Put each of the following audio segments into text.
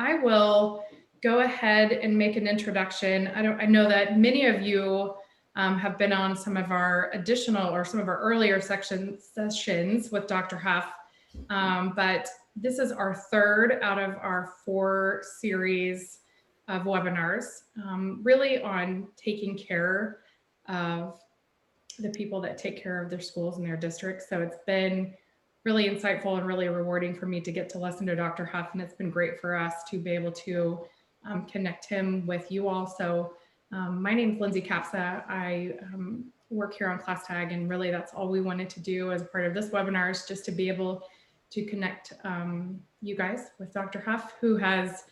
I will go ahead and make an introduction. I know that many of you have been on some of our additional or some of our earlier sessions with Dr. Huff, but this is our third out of our 4 series of webinars, really on taking care of the people that take care of their schools and their districts. So it's been really insightful and really rewarding for me to get to listen to Dr. Huff, and it's been great for us to be able to connect him with you all. So my name is Lindsay Capsa. I work here on ClassTag, and really that's all we wanted to do as part of this webinar is just to be able to connect you guys with Dr. Huff, who has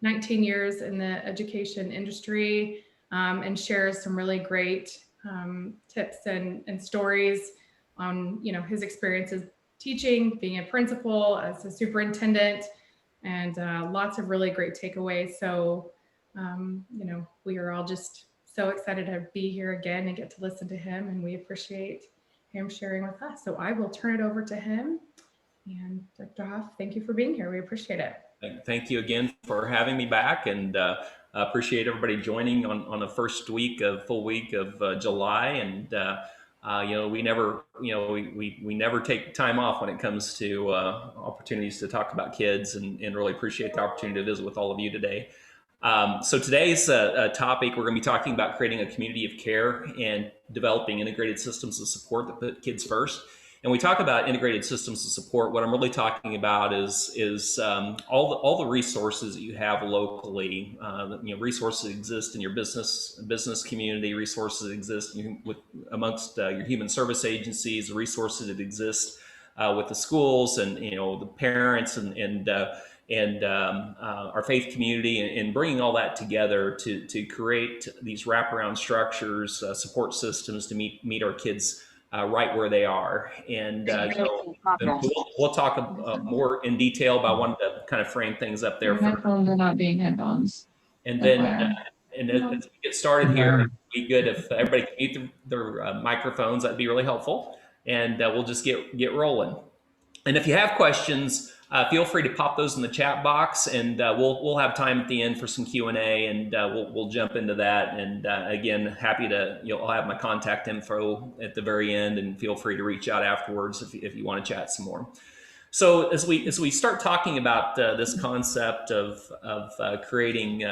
19 years in the education industry and shares some really great tips and stories on, you know, his experiences teaching, being a principal, as a superintendent, and lots of really great takeaways. So, you know, we are all just so excited to be here again and get to listen to him, and we appreciate him sharing with us. So I will turn it over to him. And Dr. Huff, thank you for being here. We appreciate it. Thank you again for having me back, and appreciate everybody joining on the first full week of July. And you know, we never take time off when it comes to opportunities to talk about kids, and really appreciate the opportunity to visit with all of you today. So today's topic, we're going to be talking about creating a community of care and developing integrated systems of support that put kids first. And we talk about integrated systems of support. What I'm really talking about is all the resources that you have locally. You know, resources exist in your business community. Resources exist amongst your human service agencies. Resources that exist with the schools, and you know, the parents, and our faith community, and bringing all that together to create these wraparound structures, support systems to meet our kids right where they are. And we'll talk more in detail, but I wanted to kind of frame things up there. Headphones are not being headphones. And then, as we get started here, it'd be good if everybody can mute their microphones. That'd be really helpful. And we'll just get rolling. And if you have questions, feel free to pop those in the chat box, and we'll have time at the end for some Q&A, and we'll jump into that. And again, happy to, I'll have my contact info at the very end, and feel free to reach out afterwards if you want to chat some more. So as we start talking about this concept of creating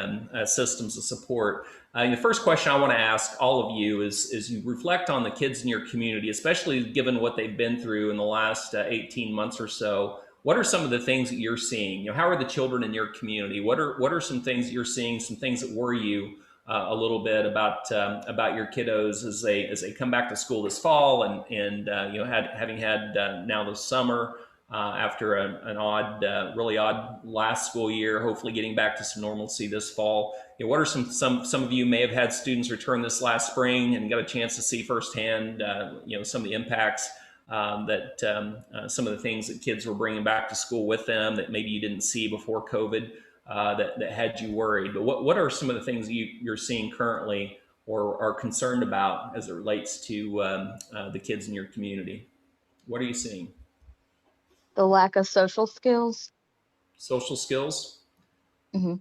systems of support, the first question I want to ask all of you is you reflect on the kids in your community, especially given what they've been through in the last 18 months or so. What are some of the things that you're seeing? How are the children in your community? What are some things that you're seeing? Some things that worry you a little bit about your kiddos as they come back to school this fall, and having had now this summer. After an really odd last school year, hopefully getting back to some normalcy this fall. What are some of you may have had students return this last spring and got a chance to see firsthand, some of the impacts that some of the things that kids were bringing back to school with them that maybe you didn't see before COVID that had you worried. But what are some of the things you're seeing currently or are concerned about as it relates to the kids in your community? What are you seeing? The lack of social skills. Social skills? Mm-hmm.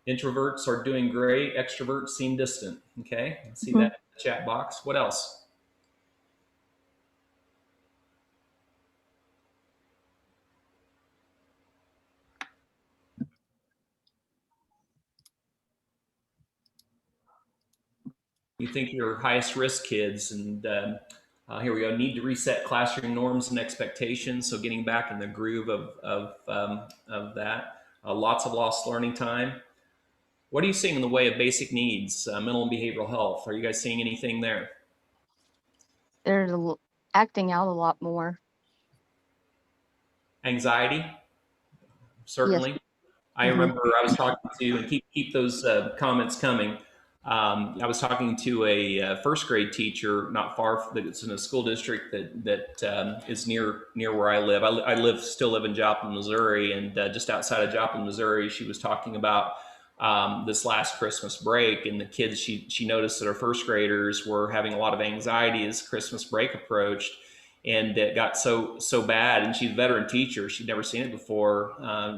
Introverts are doing great. Extroverts seem distant. Okay, I see that in the chat box. What else? You think your highest risk kids, and here we go, need to reset classroom norms and expectations. So getting back in the groove of that. Lots of lost learning time. What are you seeing in the way of basic needs, mental and behavioral health? Are you guys seeing anything there? They're acting out a lot more. Anxiety, certainly. Yes. I remember I was talking to, and keep those comments coming. I was talking to a first grade teacher not far from, that's in a school district that is near where I live. I still live in Joplin, Missouri, and just outside of Joplin, Missouri, she was talking about this last Christmas break, and the kids, she noticed that her first graders were having a lot of anxiety as Christmas break approached. and it got so bad. And she's a veteran teacher; she'd never seen it before.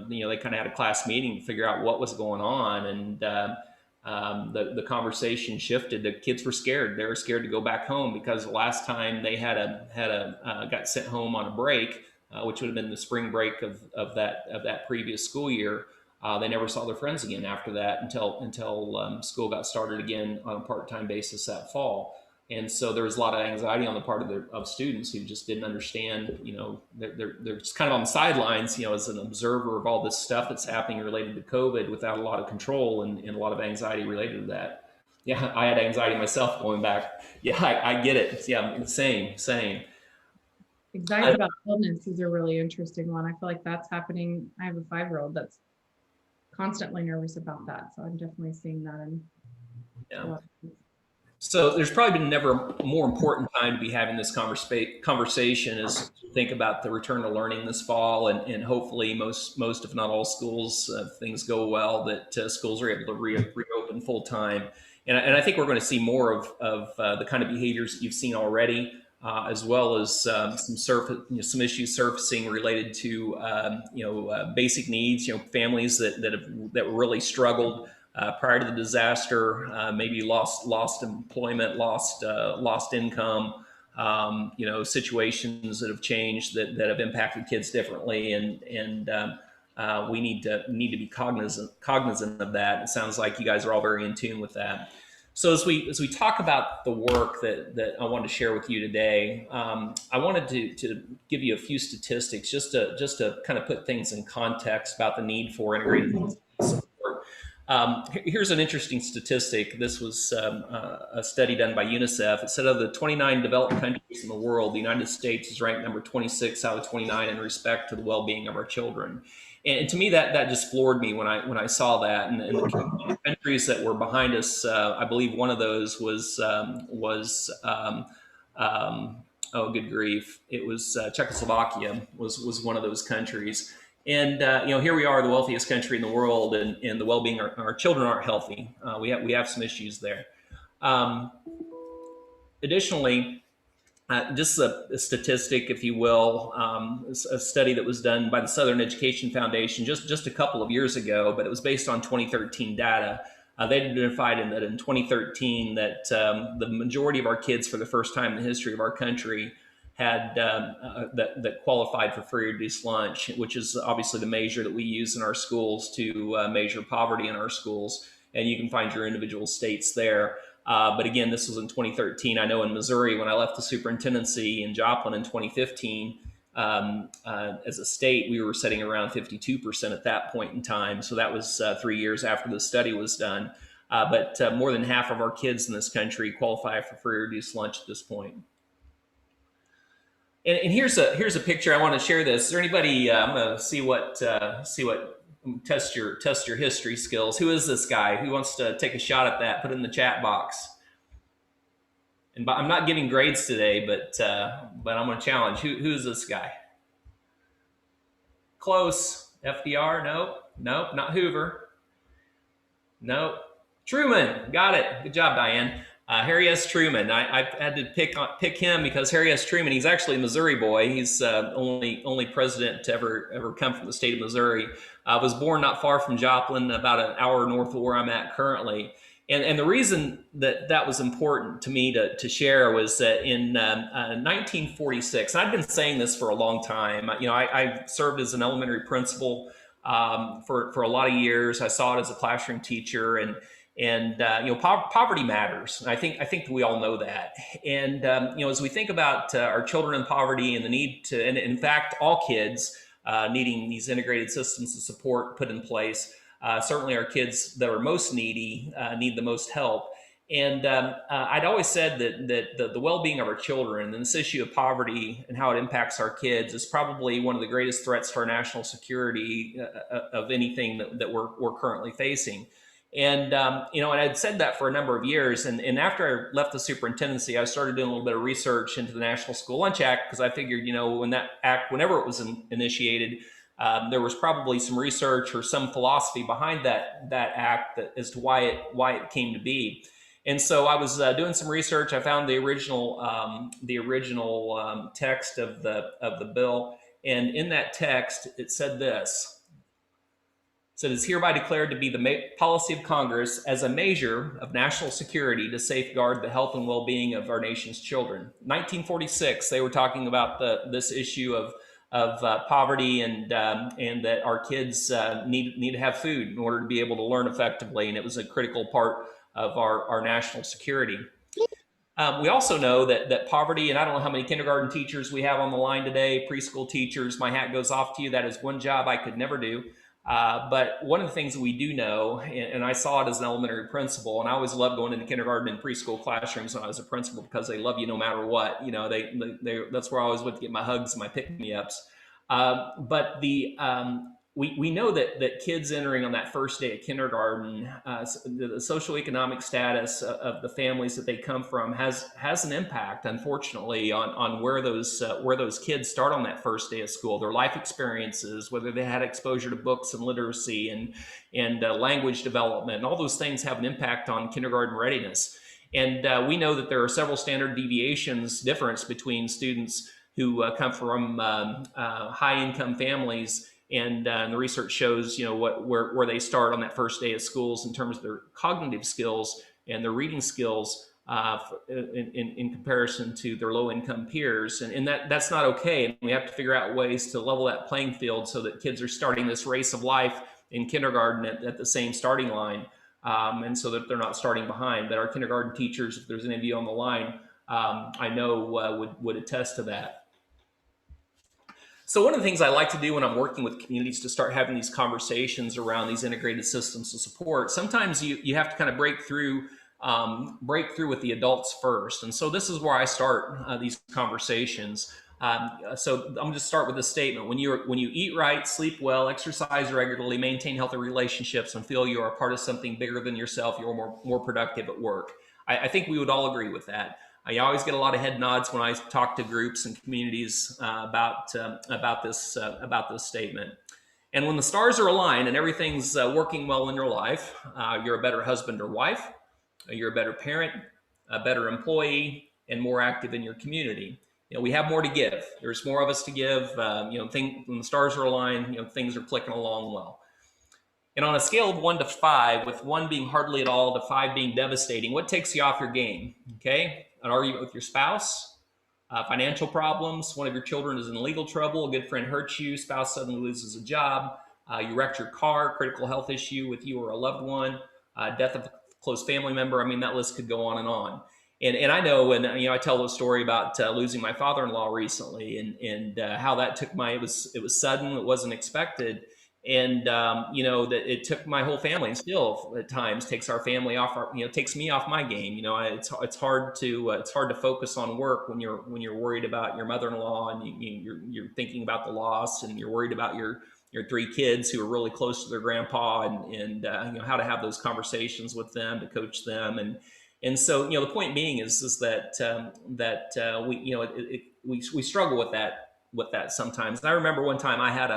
They kind of had a class meeting to figure out what was going on, and the conversation shifted. The kids were scared; they were scared to go back home because the last time they got sent home on a break, which would have been the spring break of that previous school year. They never saw their friends again after that until school got started again on a part-time basis that fall. And so there was a lot of anxiety on the part of students who just didn't understand. They're just kind of on the sidelines, as an observer of all this stuff that's happening related to COVID without a lot of control and a lot of anxiety related to that. Yeah, I had anxiety myself going back. Yeah, I get it. Yeah, same. Anxiety about illness is a really interesting one. I feel like that's happening. I have a 5-year-old that's constantly nervous about that. So I'm definitely seeing that in a lot of things. So there's probably been never a more important time to be having this conversation as to think about the return to learning this fall, and hopefully most if not all schools, if things go well, that schools are able to reopen full time. And I think we're going to see more of the kind of behaviors that you've seen already, as well as some issues surfacing related to basic needs. Families that really struggled prior to the disaster, maybe lost employment, lost income, situations that have changed that have impacted kids differently, and we need to be cognizant of that. It sounds like you guys are all very in tune with that. So as we talk about the work that I wanted to share with you today, I wanted to give you a few statistics just to kind of put things in context about the need for integrated support. Here's an interesting statistic. This was a study done by UNICEF. It said of the 29 developed countries in the world, the United States is ranked number 26 out of 29 in respect to the well-being of our children. And to me, that just floored me when I saw that. And the countries that were behind us, I believe one of those was oh, good grief! It was Czechoslovakia was one of those countries. And here we are, the wealthiest country in the world, and the well-being of our children aren't healthy. We have some issues there. Additionally, just a statistic, if you will, a study that was done by the Southern Education Foundation just a couple of years ago, but it was based on 2013 data. They identified that in 2013 that the majority of our kids, for the first time in the history of our country, had that qualified for free or reduced lunch, which is obviously the measure that we use in our schools to measure poverty in our schools. And you can find your individual states there. But again, this was in 2013. I know in Missouri, when I left the superintendency in Joplin in 2015, as a state, we were sitting around 52% at that point in time. So that was 3 years after the study was done. But more than half of our kids in this country qualify for free or reduced lunch at this point. And here's a picture. I want to share this. Is there anybody? I'm going to see what test your history skills. Who is this guy? Who wants to take a shot at that? Put it in the chat box. And I'm not giving grades today, but I'm going to challenge. Who is this guy? Close. FDR? Nope. Not Hoover. Nope. Truman. Got it. Good job, Diane. Harry S. Truman. I had to pick him because Harry S. Truman, he's actually a Missouri boy. He's only president to ever come from the state of Missouri. Was born not far from Joplin, about an hour north of where I'm at currently. And the reason that was important to me to share was that in 1946, and I've been saying this for a long time. I served as an elementary principal for a lot of years. I saw it as a classroom teacher, and poverty matters. And I think that we all know that. And as we think about our children in poverty and the need to, and in fact, all kids needing these integrated systems of support put in place. Certainly, our kids that are most needy need the most help. And I'd always said that the well-being of our children and this issue of poverty and how it impacts our kids is probably one of the greatest threats to our national security of anything that we're currently facing. And and I'd said that for a number of years. And after I left the superintendency, I started doing a little bit of research into the National School Lunch Act, because I figured, when that act, whenever it was initiated, there was probably some research or some philosophy behind that act as to why it came to be. And so I was doing some research. I found the original text of the bill, and in that text it said this. So it is hereby declared to be the policy of Congress as a measure of national security to safeguard the health and well-being of our nation's children. 1946, they were talking about this issue of poverty and that our kids need to have food in order to be able to learn effectively, and it was a critical part of our national security. We also know that poverty, and I don't know how many kindergarten teachers we have on the line today, preschool teachers, my hat goes off to you. That is one job I could never do. But one of the things that we do know, and I saw it as an elementary principal, and I always loved going into kindergarten and preschool classrooms when I was a principal because they love you no matter what. You know, that's where I always went to get my hugs and my pick-me-ups. But we know that kids entering on that first day of kindergarten, the socioeconomic status of the families that they come from has an impact, unfortunately, on where those kids start on that first day of school. Their life experiences, whether they had exposure to books and literacy and language development, and all those things have an impact on kindergarten readiness. And we know that there are several standard deviations difference between students who come from high-income families. And the research shows, where they start on that first day of schools in terms of their cognitive skills and their reading skills in comparison to their low-income peers. And that's not okay. And we have to figure out ways to level that playing field so that kids are starting this race of life in kindergarten at the same starting line, and so that they're not starting behind. That our kindergarten teachers, if there's any of you on the line, I know would attest to that. So one of the things I like to do when I'm working with communities to start having these conversations around these integrated systems of support, sometimes you have to kind of break through with the adults first. And so this is where I start these conversations. So I'm going to start with this statement. When you eat right, sleep well, exercise regularly, maintain healthy relationships, and feel you are a part of something bigger than yourself, you're more productive at work. I think we would all agree with that. I always get a lot of head nods when I talk to groups and communities about this statement. And when the stars are aligned and everything's working well in your life, you're a better husband or wife, you're a better parent, a better employee, and more active in your community. We have more to give. There's more of us to give. When the stars are aligned, things are clicking along well. And on a scale of 1 to 5, with 1 being hardly at all to 5 being devastating, what takes you off your game? Okay, an argument with your spouse, financial problems, one of your children is in legal trouble, a good friend hurts you, spouse suddenly loses a job, you wrecked your car, critical health issue with you or a loved one, death of a close family member. I mean, that list could go on and on. And I know, and I tell the story about losing my father-in-law recently, and how that took it was sudden, it wasn't expected. And that it took my whole family, and still at times takes our family off takes me off my game. It's hard to focus on work when you're worried about your mother-in-law, and you're thinking about the loss, and you're worried about your 3 kids who are really close to their grandpa, and how to have those conversations with them, to coach them. And so the point being is that we struggle with that sometimes. And I remember one time I had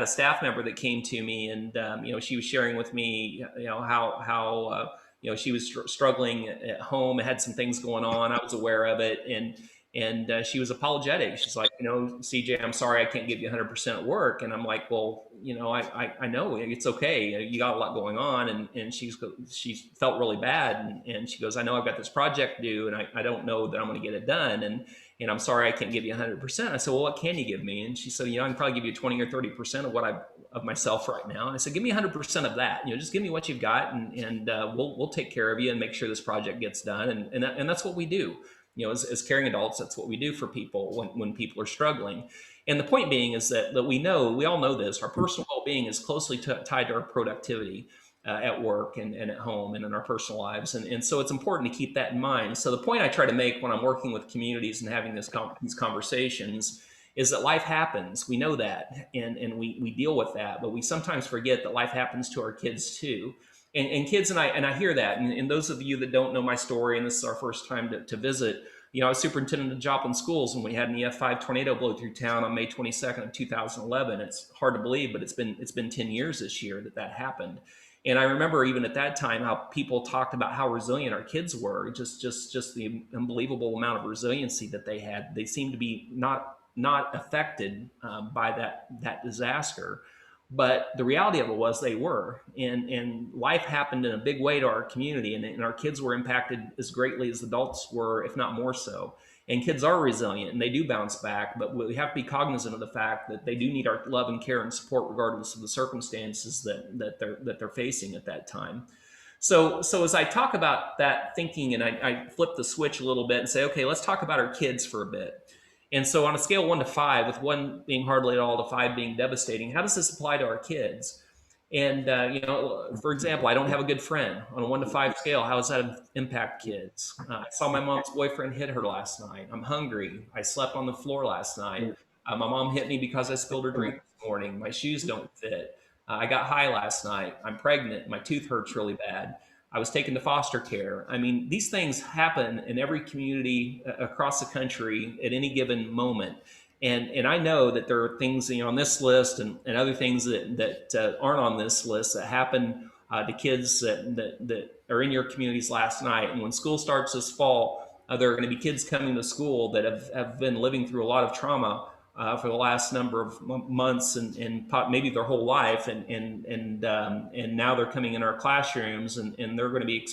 a staff member that came to me, and she was sharing with me how she was struggling at home and had some things going on. I was aware of it, and she was apologetic. She's like, CJ, I'm sorry I can't give you 100% at work. And I'm like, well, I know it's okay. You got a lot going on. And she felt really bad. And she goes, I know I've got this project due, and I don't know that I'm going to get it done. And I'm sorry I can't give you 100%. I said, well, what can you give me? And she said, I can probably give you 20 or 30% of myself right now. And I said, give me 100% of that. Just give me what you've got, and we'll take care of you and make sure this project gets done. And that's what we do. As caring adults, that's what we do for people when people are struggling. And the point being is that we all know this, our personal well-being is closely tied to our productivity at work and at home and in our personal lives. And so it's important to keep that in mind. So the point I try to make when I'm working with communities and having these conversations is that life happens. We know that, and we deal with that, but we sometimes forget that life happens to our kids too. And kids, and I hear that. And those of you that don't know my story, and this is our first time to visit, I was superintendent of Joplin Schools when we had an EF5 tornado blow through town on May 22nd of 2011. It's hard to believe, but it's been 10 years this year that happened. And I remember even at that time how people talked about how resilient our kids were, just the unbelievable amount of resiliency that they had. They seemed to be not affected by that disaster. But the reality of it was they were, and life happened in a big way to our community, and our kids were impacted as greatly as adults were, if not more so. And kids are resilient and they do bounce back, but we have to be cognizant of the fact that they do need our love and care and support regardless of the circumstances that they're facing at that time. So as I talk about that thinking, and I flip the switch a little bit and say, okay, let's talk about our kids for a bit. And so on a scale of 1 to 5, with 1 being hardly at all to 5 being devastating, how does this apply to our kids? And, for example, I don't have a good friend. On a 1 to 5 scale, how does that impact kids? I saw my mom's boyfriend hit her last night. I'm hungry. I slept on the floor last night. My mom hit me because I spilled her drink this morning. My shoes don't fit. I got high last night. I'm pregnant. My tooth hurts really bad. I was taken to foster care. I mean, these things happen in every community across the country at any given moment. And I know that there are things on this list and other things that aren't on this list that happen to kids that are in your communities last night. And when school starts this fall, there are going to be kids coming to school that have been living through a lot of trauma for the last number of months and maybe their whole life. And now they're coming in our classrooms and they're going to be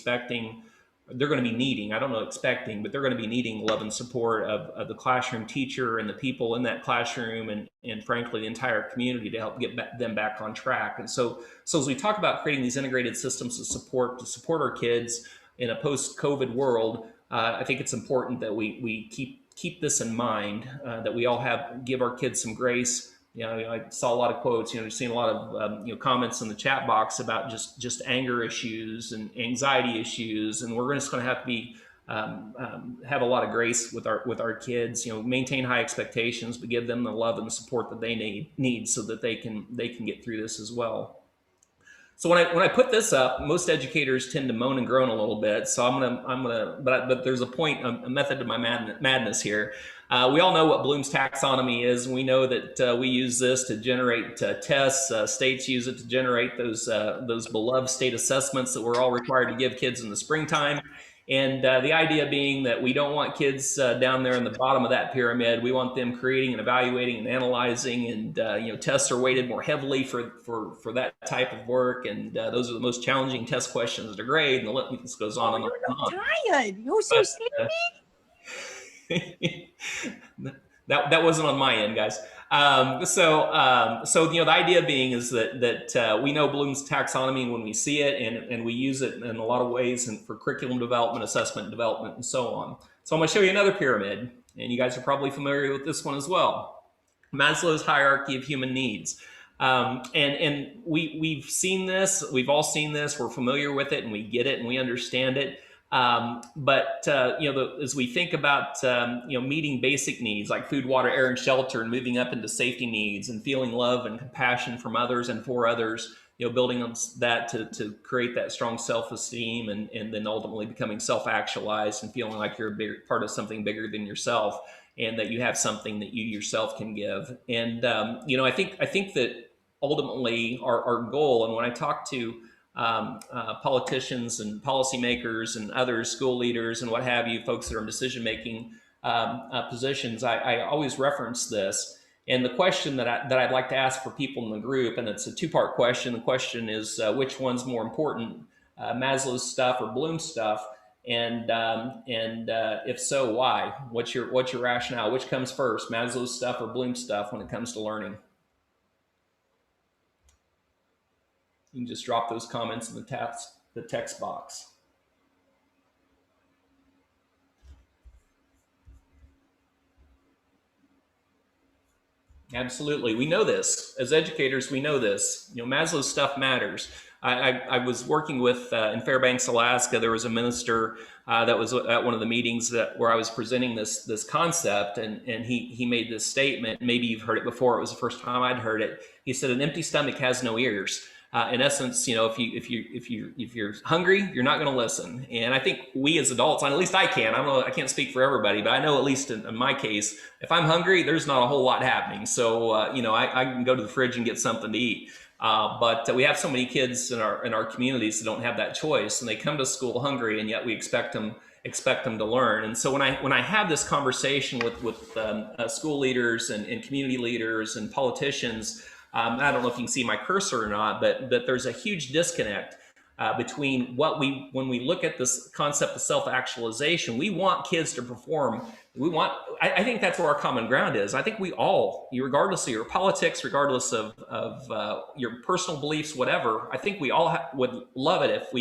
needing, I don't know expecting, but they're going to be needing love and support of the classroom teacher and the people in that classroom and frankly, the entire community to help get them back on track. And so as we talk about creating these integrated systems to support our kids in a post-COVID world, I think it's important that we keep this in mind, that we all give our kids some grace. I saw a lot of quotes, seen a lot of comments in the chat box about just anger issues and anxiety issues, and we're just going to have to be have a lot of grace with our kids. Maintain high expectations, but give them the love and the support that they need so that they can get through this as well. So when I put this up, most educators tend to moan and groan a little bit. So but there's a method to my madness here. We all know what Bloom's taxonomy is, and we know that we use this to generate tests. States use it to generate those beloved state assessments that we're all required to give kids in the springtime. And the idea being that we don't want kids down there in the bottom of that pyramid. We want them creating and evaluating and analyzing, and tests are weighted more heavily for that type of work. And those are the most challenging test questions to grade. And the list goes on and on. You're not tired. You're so sleepy. That wasn't on my end, guys. So the idea being is that we know Bloom's taxonomy when we see it, and we use it in a lot of ways and for curriculum development, assessment development, and so on. So I'm going to show you another pyramid, and you guys are probably familiar with this one as well. Maslow's hierarchy of human needs. And we've seen this, we've all seen this, we're familiar with it, and we get it, and we understand it. But as we think about meeting basic needs like food, water, air, and shelter, and moving up into safety needs and feeling love and compassion from others and for others, building on that to create that strong self-esteem and then ultimately becoming self-actualized and feeling like you're a part of something bigger than yourself and that you have something that you yourself can give. And I think that ultimately our goal, and when I talk to politicians and policymakers and others, school leaders and what have you, folks that are in decision-making positions, I always reference this. And the question that I'd like to ask for people in the group, and it's a two-part question. The question is, which one's more important, Maslow's stuff or Bloom's stuff? And if so, why? What's your rationale? Which comes first, Maslow's stuff or Bloom's stuff when it comes to learning? You can just drop those comments in the text box. Absolutely. We know this. As educators, we know this. Maslow's stuff matters. I was working with, in Fairbanks, Alaska, there was a minister that was at one of the meetings where I was presenting this concept, and he made this statement. Maybe you've heard it before. It was the first time I'd heard it. He said, "An empty stomach has no ears." In essence, if you're hungry, you're not going to listen. And I think we as adults, at least I can. I can't speak for everybody, but I know at least in my case, if I'm hungry, there's not a whole lot happening. So I can go to the fridge and get something to eat. But we have so many kids in our communities that don't have that choice, and they come to school hungry, and yet we expect them to learn. And so when I have this conversation with school leaders and community leaders and politicians, I don't know if you can see my cursor or not, but there's a huge disconnect between when we look at this concept of self-actualization. We want kids to perform. I think that's where our common ground is. I think we all, regardless of your politics, regardless of your personal beliefs, whatever, I think we all would love it if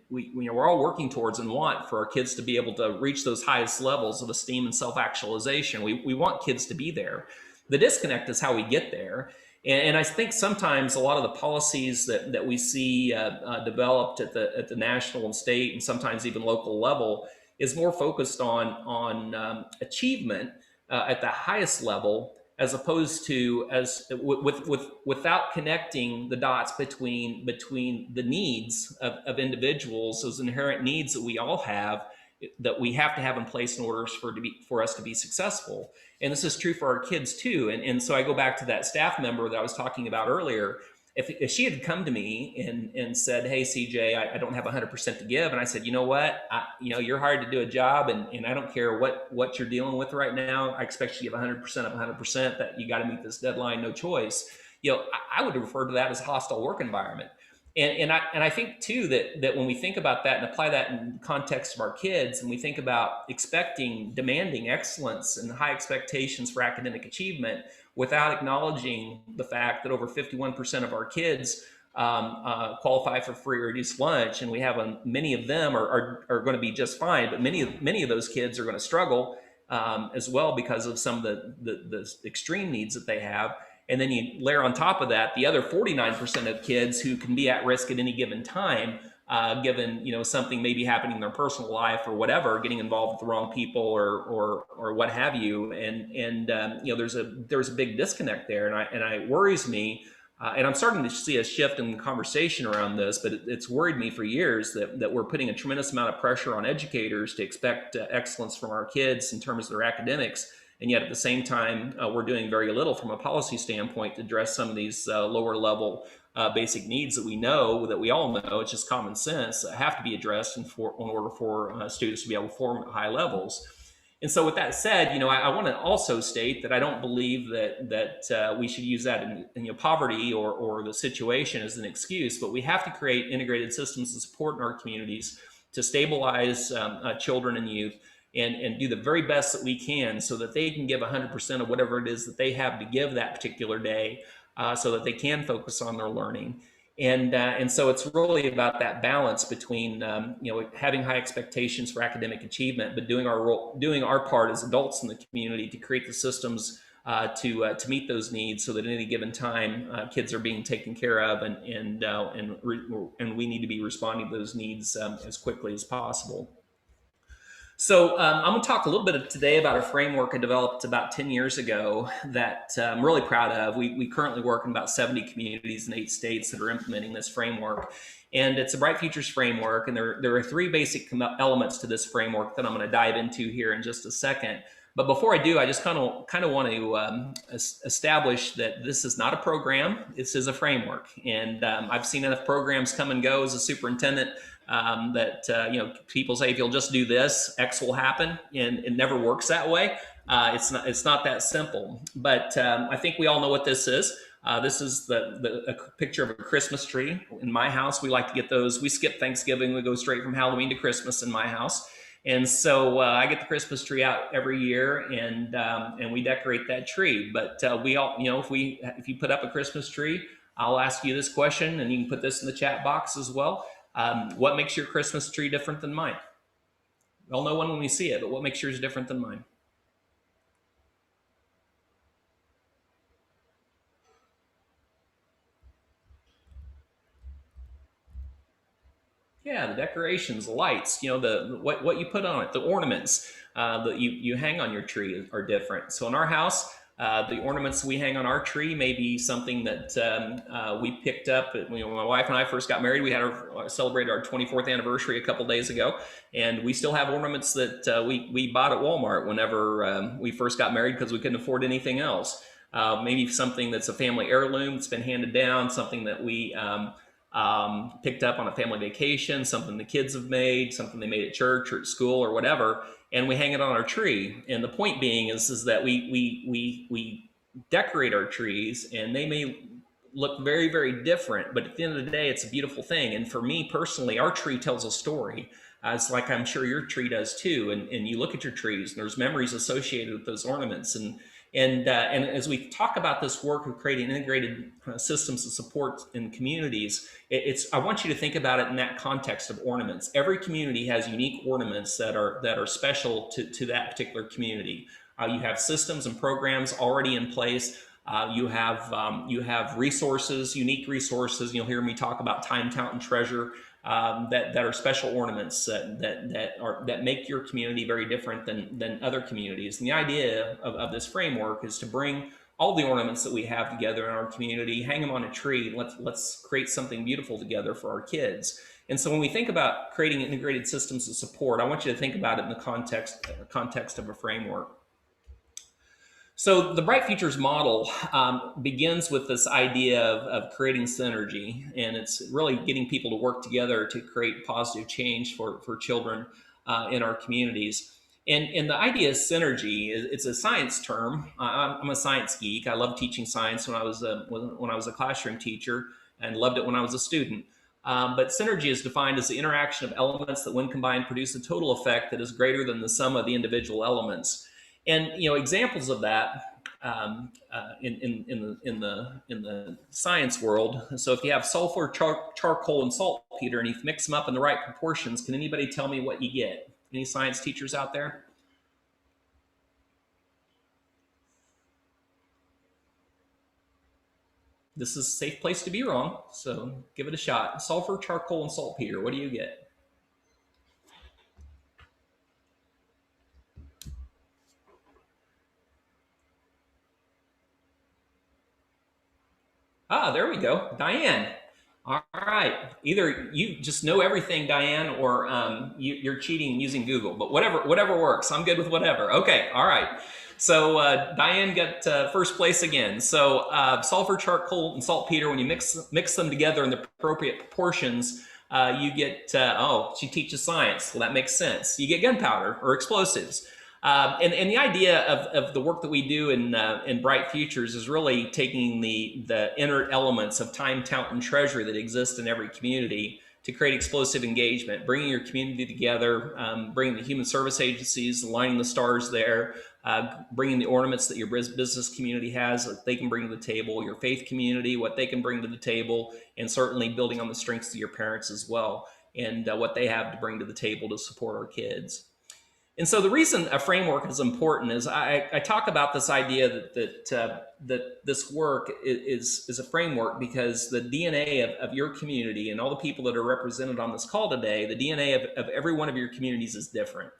we're all working towards and want for our kids to be able to reach those highest levels of esteem and self-actualization. We want kids to be there. The disconnect is how we get there. And I think sometimes a lot of the policies that we see developed at the national and state and sometimes even local level is more focused on achievement at the highest level, as opposed to without connecting the dots between the needs of individuals, those inherent needs that we all have, that we have to have in place in order for us to be successful. And this is true for our kids too. And so I go back to that staff member that I was talking about earlier. If she had come to me and said, "Hey, CJ, I don't have 100% to give," and I said, "You know what? You're hired to do a job, and I don't care what you're dealing with right now. I expect you to give 100% of 100%. That you got to meet this deadline, no choice." I would refer to that as a hostile work environment. And I think too that when we think about that and apply that in the context of our kids, and we think about demanding excellence and high expectations for academic achievement, without acknowledging the fact that over 51% of our kids qualify for free or reduced lunch, and we have many of them are going to be just fine, but many of those kids are going to struggle as well because of some of the extreme needs that they have. And then you layer on top of that the other 49% of kids who can be at risk at any given time, given something maybe happening in their personal life or whatever, getting involved with the wrong people or what have you. And there's a big disconnect there, and it worries me. And I'm starting to see a shift in the conversation around this, but it's worried me for years that we're putting a tremendous amount of pressure on educators to expect excellence from our kids in terms of their academics. And yet at the same time, we're doing very little from a policy standpoint to address some of these lower level basic needs that we all know, it's just common sense, have to be addressed in order for students to be able to perform at high levels. And so with that said, I want to also state that I don't believe that we should use that in poverty or the situation as an excuse, but we have to create integrated systems of support in our communities to stabilize children and youth, and do the very best that we can so that they can give 100% of whatever it is that they have to give that particular day, so that they can focus on their learning. And so it's really about that balance between having high expectations for academic achievement, but doing our part as adults in the community to create the systems to meet those needs, so that at any given time kids are being taken care of, and we need to be responding to those needs as quickly as possible. So I'm going to talk a little bit today about a framework I developed about 10 years ago that I'm really proud of. We currently work in about 70 communities in 8 states that are implementing this framework. And it's a Bright Futures framework. And there are 3 basic elements to this framework that I'm going to dive into here in just a second. But before I do, I just kind of want to establish that this is not a program. This is a framework. And I've seen enough programs come and go as a superintendent that people say, if you'll just do this, X will happen, and it never works that way. It's not that simple. But I think we all know what this is. This is a picture of a Christmas tree. In my house, we like to get those. We skip Thanksgiving. We go straight from Halloween to Christmas in my house. And so I get the Christmas tree out every year, and we decorate that tree. But we all, if you put up a Christmas tree, I'll ask you this question, and you can put this in the chat box as well. What makes your Christmas tree different than mine? We all know one when we see it, but what makes yours different than mine? Yeah, the decorations, the lights, what you put on it, the ornaments that you hang on your tree are different. So in our house, the ornaments we hang on our tree may be something that we picked up. When my wife and I first got married, we celebrated our 24th anniversary a couple days ago, and we still have ornaments that we bought at Walmart whenever we first got married because we couldn't afford anything else. maybe something that's a family heirloom that's been handed down, something that we picked up on a family vacation, something the kids have made, something they made at church or at school or whatever, and we hang it on our tree. And the point being is that we decorate our trees, and they may look very, very different, but at the end of the day, it's a beautiful thing. And for me personally, our tree tells a story. It's like I'm sure your tree does too. And you look at your trees, and there's memories associated with those ornaments. And as we talk about this work of creating integrated systems of support in communities, I want you to think about it in that context of ornaments. Every community has unique ornaments that are special to that particular community. You have systems and programs already in place. You have resources, unique resources. You'll hear me talk about time, talent, and treasure. That are special ornaments that make your community very different than other communities. And the idea of this framework is to bring all the ornaments that we have together in our community, hang them on a tree. Let's create something beautiful together for our kids. And so when we think about creating integrated systems of support, I want you to think about it in the context of a framework. So the Bright Futures model begins with this idea of creating synergy, and it's really getting people to work together to create positive change for children in our communities. And the idea of synergy, it's a science term. I'm a science geek. I love teaching science when I was a classroom teacher, and loved it when I was a student. But synergy is defined as the interaction of elements that, when combined, produce a total effect that is greater than the sum of the individual elements. And examples of that in the science world. So if you have sulfur, charcoal, and saltpeter, and you mix them up in the right proportions, can anybody tell me what you get? Any science teachers out there? This is a safe place to be wrong, so give it a shot. Sulfur, charcoal, and saltpeter. What do you get? Ah, there we go. Diane. All right. Either you just know everything, Diane, or you're cheating using Google, but whatever works. I'm good with whatever. Okay. All right. So Diane got first place again. So sulfur, charcoal, and saltpeter, when you mix them together in the appropriate proportions, you get, she teaches science. Well, that makes sense. You get gunpowder or explosives. And the idea of the work that we do in Bright Futures is really taking the inner elements of time, talent, and treasure that exist in every community to create explosive engagement, bringing your community together, bringing the human service agencies, aligning the stars there, bringing the ornaments that your business community has that they can bring to the table, your faith community, what they can bring to the table, and certainly building on the strengths of your parents as well, and what they have to bring to the table to support our kids. And so the reason a framework is important is I talk about this idea that this work is a framework because the DNA of your community and all the people that are represented on this call today, the DNA of every one of your communities is different.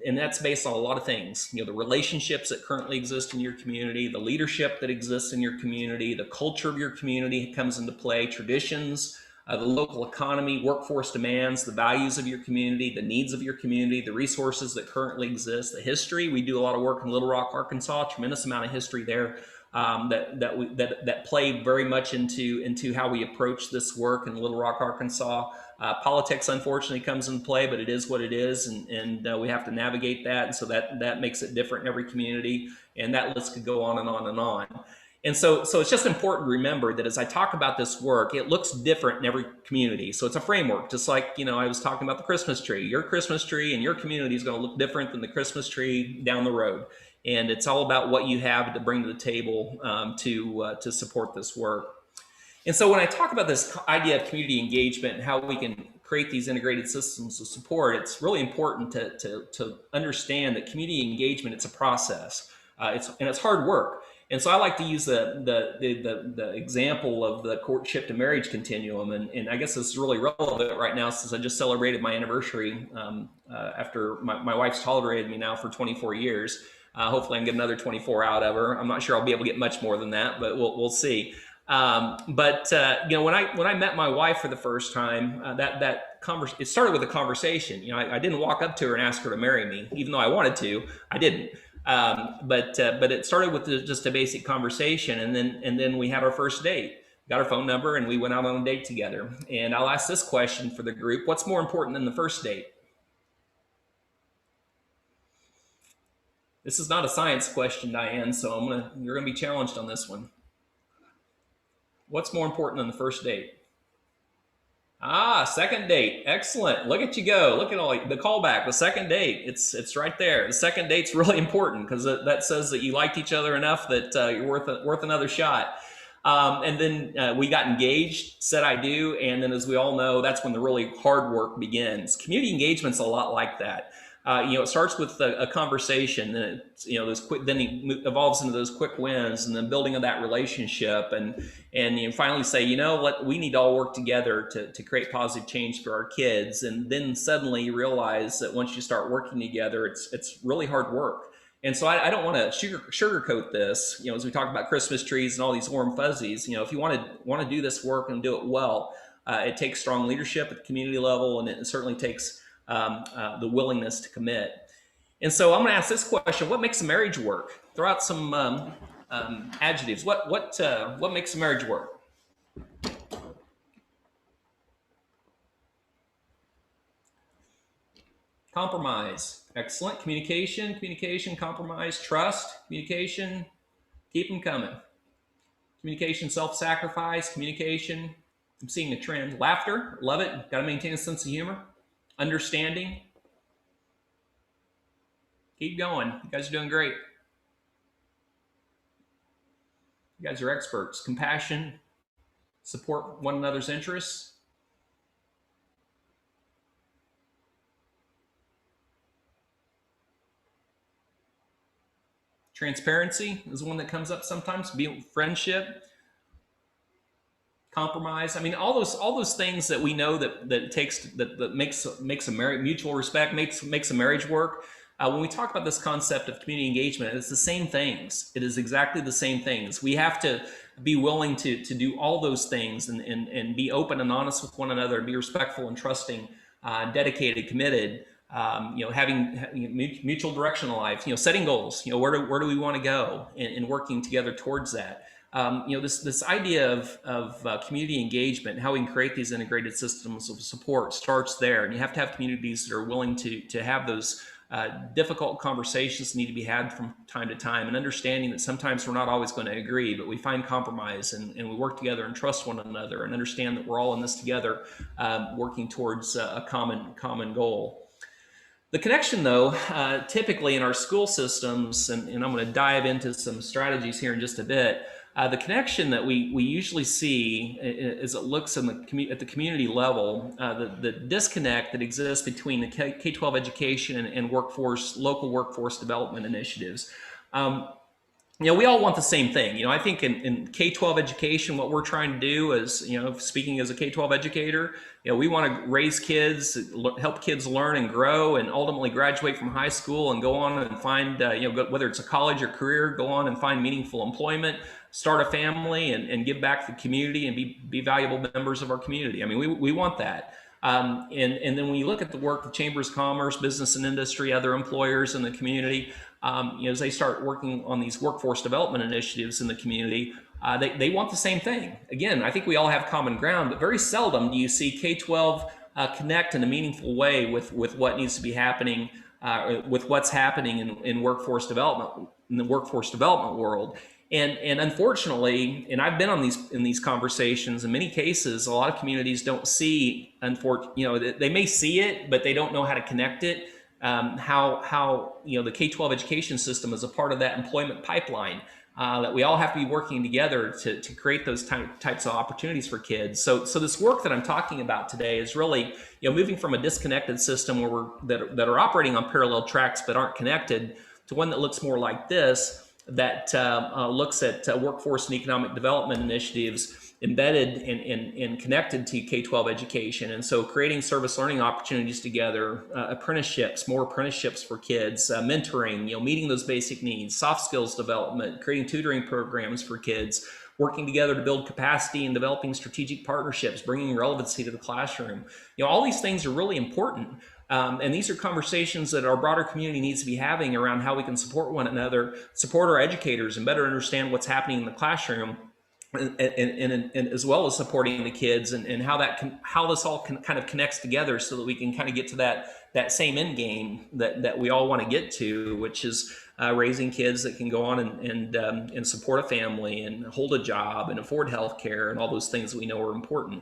And that's based on a lot of things, the relationships that currently exist in your community, the leadership that exists in your community, the culture of your community comes into play, traditions, the local economy, workforce demands, the values of your community, the needs of your community, the resources that currently exist, the history. We do a lot of work in Little Rock, Arkansas, tremendous amount of history there that play very much into how we approach this work in Little Rock, Arkansas. Politics, unfortunately, comes into play, but it is what it is, and we have to navigate that, and so that makes it different in every community, and that list could go on and on and on. And so it's just important to remember that as I talk about this work, it looks different in every community. So it's a framework, just like, I was talking about the Christmas tree. Your Christmas tree in your community is going to look different than the Christmas tree down the road. And it's all about what you have to bring to the table to support this work. And so when I talk about this idea of community engagement and how we can create these integrated systems of support, it's really important to understand that community engagement, it's a process. It's hard work. And so I like to use the example of the courtship to marriage continuum. And I guess this is really relevant right now since I just celebrated my anniversary after my wife's tolerated me now for 24 years. Hopefully I can get another 24 out of her. I'm not sure I'll be able to get much more than that, but we'll see. When I met my wife for the first time, it started with a conversation. I didn't walk up to her and ask her to marry me, even though I wanted to. I didn't. But it started with just a basic conversation, and then we had our first date. Got our phone number, and we went out on a date together. And I'll ask this question for the group: what's more important than the first date? This is not a science question, Diane, so you're gonna be challenged on this one. What's more important than the first date? Second date. Excellent. Look at you go. Look at all the callback. The second date. It's right there. The second date's really important because that says that you liked each other enough that you're worth another shot. And then we got engaged, said I do, and then as we all know, that's when the really hard work begins. Community engagement's a lot like that. It starts with a conversation, and then it evolves into those quick wins, and then building of that relationship, and finally say, you know what, we need to all work together to create positive change for our kids. And then suddenly you realize that once you start working together, it's really hard work. And so I don't want to sugarcoat this. As we talk about Christmas trees and all these warm fuzzies, if you want to do this work and do it well, it takes strong leadership at the community level, and it certainly takes the willingness to commit. And so I'm going to ask this question: what makes a marriage work? Throw out some adjectives. What makes a marriage work? Compromise. Excellent. Communication, compromise, trust, communication. Keep them coming. Communication, self-sacrifice, communication. I'm seeing a trend. Laughter. Love it. Got to maintain a sense of humor. Understanding. Keep going. You guys are doing great. You guys are experts. Compassion. Support one another's interests. Transparency is one that comes up sometimes. Friendship. Compromise. I mean, all those things that we know that takes that makes a marriage, mutual respect makes a marriage work. When we talk about this concept of community engagement, it's the same things. It is exactly the same things. We have to be willing to do all those things and be open and honest with one another, and be respectful and trusting, dedicated, committed. Having mutual direction in life. Setting goals. Where do we want to go, and working together towards that. This idea of community engagement, how we can create these integrated systems of support, starts there. And you have to have communities that are willing to have those difficult conversations that need to be had from time to time, and understanding that sometimes we're not always going to agree, but we find compromise, and we work together and trust one another, and understand that we're all in this together, working towards a common goal. The connection, though, typically in our school systems, and I'm going to dive into some strategies here in just a bit, the connection that we usually see as it looks at the community level, the disconnect that exists between the K-12 education and local workforce development initiatives. We all want the same thing. I think in K-12 education, what we're trying to do is, speaking as a K-12 educator, we want to raise kids, help kids learn and grow, and ultimately graduate from high school and go on and find, whether it's a college or career, go on and find meaningful employment, start a family, and give back to the community, and be valuable members of our community. I mean, we want that. And then when you look at the work of chambers of commerce, business and industry, other employers in the community, as they start working on these workforce development initiatives in the community, they want the same thing. Again, I think we all have common ground, but very seldom do you see K-12 connect in a meaningful way with what needs to be happening, with what's happening in workforce development, in the workforce development world. And unfortunately, and I've been in these conversations, in many cases, a lot of communities don't see, they may see it, but they don't know how to connect it. How the K-12 education system is a part of that employment pipeline, that we all have to be working together to create those types of opportunities for kids. So this work that I'm talking about today is really moving from a disconnected system where that are operating on parallel tracks but aren't connected, to one that looks more like this, that looks at workforce and economic development initiatives embedded and connected to K-12 education. And so creating service learning opportunities together, apprenticeships, more apprenticeships for kids, mentoring, meeting those basic needs, soft skills development, creating tutoring programs for kids, working together to build capacity and developing strategic partnerships, bringing relevancy to the classroom. All these things are really important. And these are conversations that our broader community needs to be having around how we can support one another, support our educators, and better understand what's happening in the classroom. And as well as supporting the kids, and how this all kind of connects together, so that we can kind of get to that same end game that we all want to get to, which is raising kids that can go on and support a family and hold a job and afford health care and all those things that we know are important.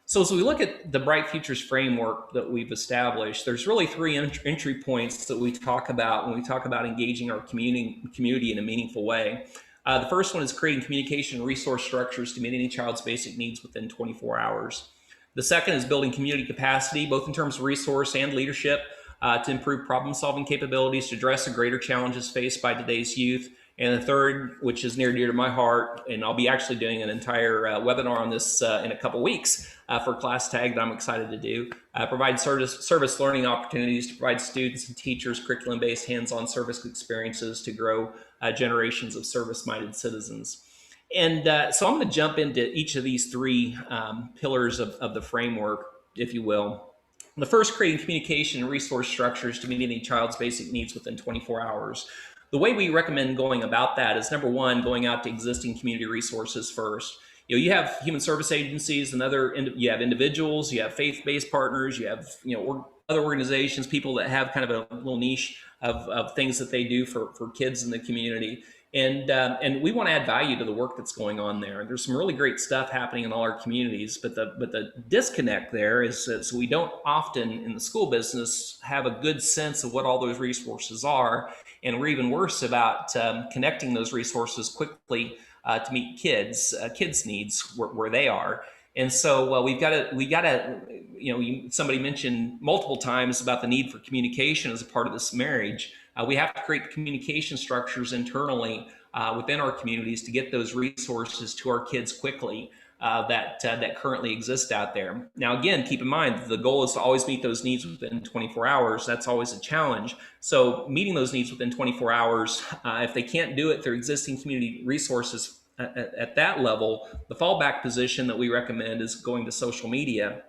So as we look at the Bright Futures framework that we've established, there's really three entry points that we talk about when we talk about engaging our community in a meaningful way. The first one is creating communication and resource structures to meet any child's basic needs within 24 hours. The second is building community capacity, both in terms of resource and leadership, to improve problem-solving capabilities to address the greater challenges faced by today's youth. And the third, which is near and dear to my heart, and I'll be actually doing an entire webinar on this in a couple weeks for ClassTag that I'm excited to do, provide service learning opportunities to provide students and teachers curriculum-based hands-on service experiences to grow generations of service-minded citizens. And so I'm going to jump into each of these three pillars of the framework, if you will. The first, creating communication and resource structures to meet any child's basic needs within 24 hours. The way we recommend going about that is, number one, going out to existing community resources first. You have human service agencies and you have individuals, you have faith-based partners, you have other organizations, people that have kind of a little niche of things that they do for kids in the community. And we want to add value to the work that's going on there. There's some really great stuff happening in all our communities, but the disconnect there is that we don't often in the school business have a good sense of what all those resources are, and we're even worse about connecting those resources quickly to meet kids' needs where they are. And so we got to, somebody mentioned multiple times about the need for communication as a part of this marriage. We have to create communication structures internally within our communities to get those resources to our kids quickly that currently exist out there. Now, again, keep in mind, the goal is to always meet those needs within 24 hours. That's always a challenge. So meeting those needs within 24 hours, if they can't do it through existing community resources at that level, the fallback position that we recommend is going to social media.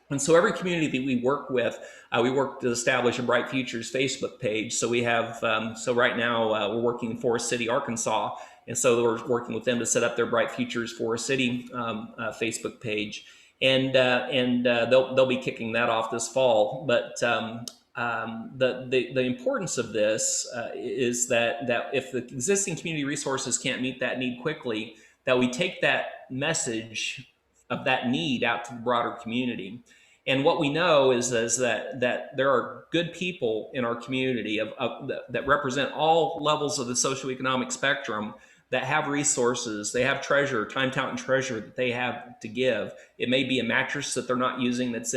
And so every community that we work with, we work to establish a Bright Futures Facebook page. So we have, so right now we're working in Forest City, Arkansas. And so we're working with them to set up their Bright Futures Forest City Facebook page. And they'll be kicking that off this fall. But the importance of this is that if the existing community resources can't meet that need quickly, that we take that message of that need out to the broader community. And what we know is that there are good people in our community that represent all levels of the socioeconomic spectrum that have resources. They have treasure, time, talent, and treasure that they have to give. It may be a mattress that they're not using that's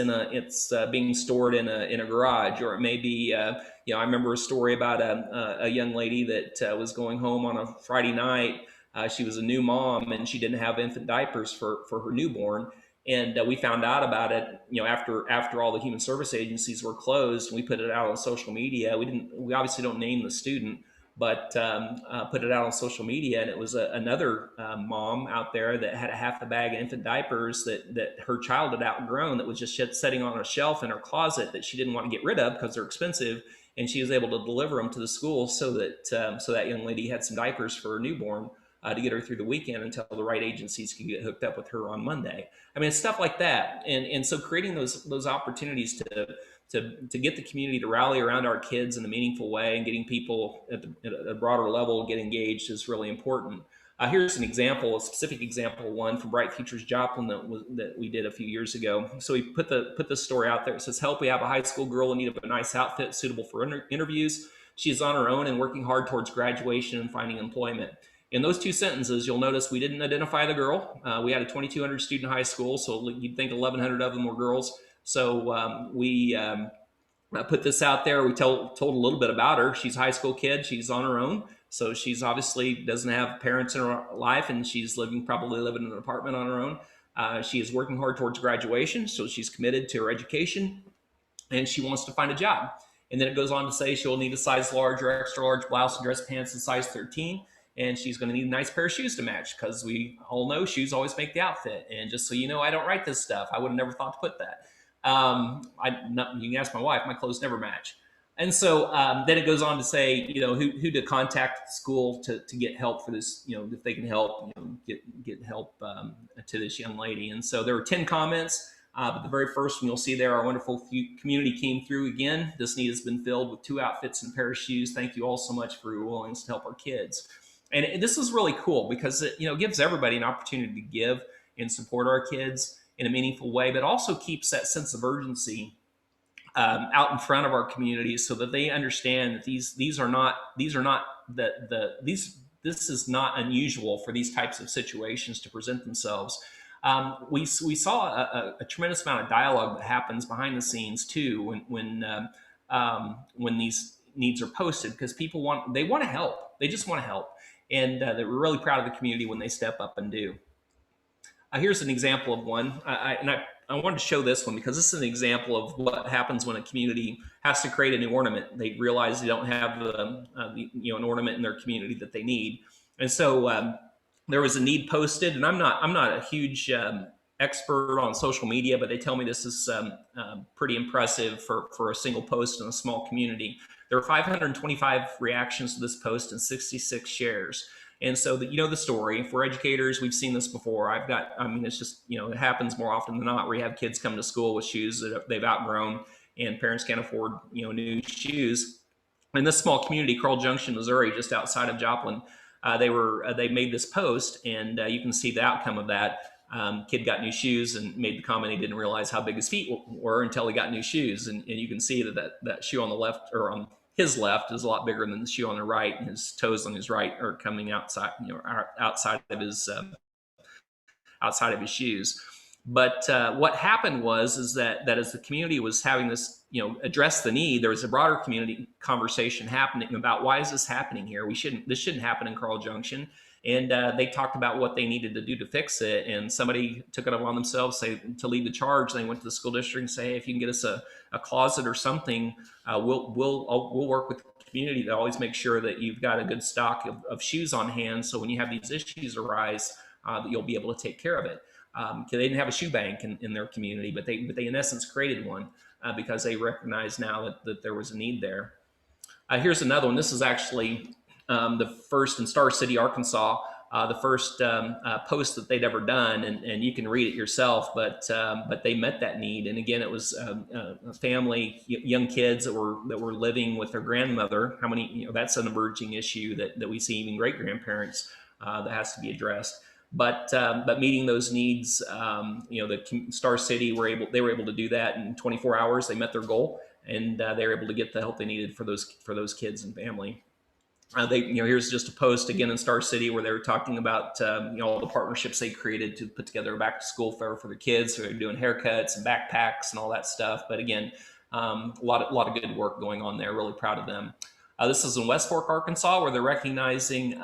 being stored in a garage, or it may be I remember a story about a young lady that was going home on a Friday night. She was a new mom and she didn't have infant diapers for her newborn. And we found out about it, after all the human service agencies were closed. We put it out on social media. We obviously don't name the student, but put it out on social media. And it was another mom out there that had a half a bag of infant diapers that her child had outgrown, that was just sitting on a shelf in her closet that she didn't want to get rid of because they're expensive. And she was able to deliver them to the school so that young lady had some diapers for her newborn to get her through the weekend until the right agencies could get hooked up with her on Monday. I mean, it's stuff like that. And so creating those opportunities to get the community to rally around our kids in a meaningful way, and getting people at a broader level get engaged is really important. Here's an example, a specific example, one from Bright Futures Joplin that we did a few years ago. So we put this story out there. It says, "Help, we have a high school girl in need of a nice outfit suitable for interviews. She is on her own and working hard towards graduation and finding employment." In those two sentences, you'll notice we didn't identify the girl. We had a 2,200 student high school, so you'd think 1,100 of them were girls. So we put this out there. We told a little bit about her. She's a high school kid. She's on her own. So she's obviously doesn't have parents in her life, and she's probably living in an apartment on her own. She is working hard towards graduation, so she's committed to her education, and she wants to find a job. And then it goes on to say she'll need a size large or extra large blouse and dress pants in size 13. And she's going to need a nice pair of shoes to match, because we all know shoes always make the outfit. And just so you know, I don't write this stuff. I would have never thought to put that. You can ask my wife, my clothes never match. And so then it goes on to say, who to contact the school to get help for this, if they can help, get help to this young lady. And so there were 10 comments. But the very first one you'll see there, our wonderful community came through again. This need has been filled with 2 outfits and a pair of shoes. Thank you all so much for your willingness to help our kids. And this is really cool because it gives everybody an opportunity to give and support our kids in a meaningful way, but also keeps that sense of urgency out in front of our communities, so that they understand that this is not unusual for these types of situations to present themselves. We saw a tremendous amount of dialogue that happens behind the scenes too when these needs are posted, because people want to help. They just want to help, and they're really proud of the community when they step up and do. Here's an example of one, I wanted to show this one because this is an example of what happens when a community has to create a new ornament. They realize they don't have an ornament in their community that they need, and so there was a need posted. And I'm not a huge expert on social media, but they tell me this is pretty impressive for a single post in a small community. There were 525 reactions to this post and 66 shares. And so the story. If we're educators, we've seen this before. It's just, it happens more often than not where you have kids come to school with shoes that they've outgrown and parents can't afford, new shoes. In this small community, Carl Junction, Missouri, just outside of Joplin, they made this post, and you can see the outcome of that. Kid got new shoes and made the comment he didn't realize how big his feet were until he got new shoes. And you can see that shoe on the left, or on his left, is a lot bigger than the shoe on the right, and his toes on his right are coming outside, outside of his shoes. But what happened is that as the community was having this, address the need, there was a broader community conversation happening about, why is this happening here? This shouldn't happen in Carl Junction. And they talked about what they needed to do to fix it. And somebody took it upon themselves to lead the charge. They went to the school district and say, hey, if you can get us a closet or something, we'll work with the community to always make sure that you've got a good stock of shoes on hand. So when you have these issues arise, that you'll be able to take care of it. They didn't have a shoe bank in their community, but they in essence created one because they recognized now that there was a need there. Here's another one. This is actually the first in Star City, Arkansas, the first post that they'd ever done, and you can read it yourself. But they met that need, and again, it was a family, young kids that were living with their grandmother. How many? That's an emerging issue that we see even great grandparents that has to be addressed. But meeting those needs, the Star City they were able to do that in 24 hours. They met their goal, and they were able to get the help they needed for those kids and family. Here's just a post again in Star City where they were talking about all the partnerships they created to put together a back to school fair for their kids. So they're doing haircuts and backpacks and all that stuff. But again, a lot of good work going on there. Really proud of them. This is in West Fork, Arkansas, where they're recognizing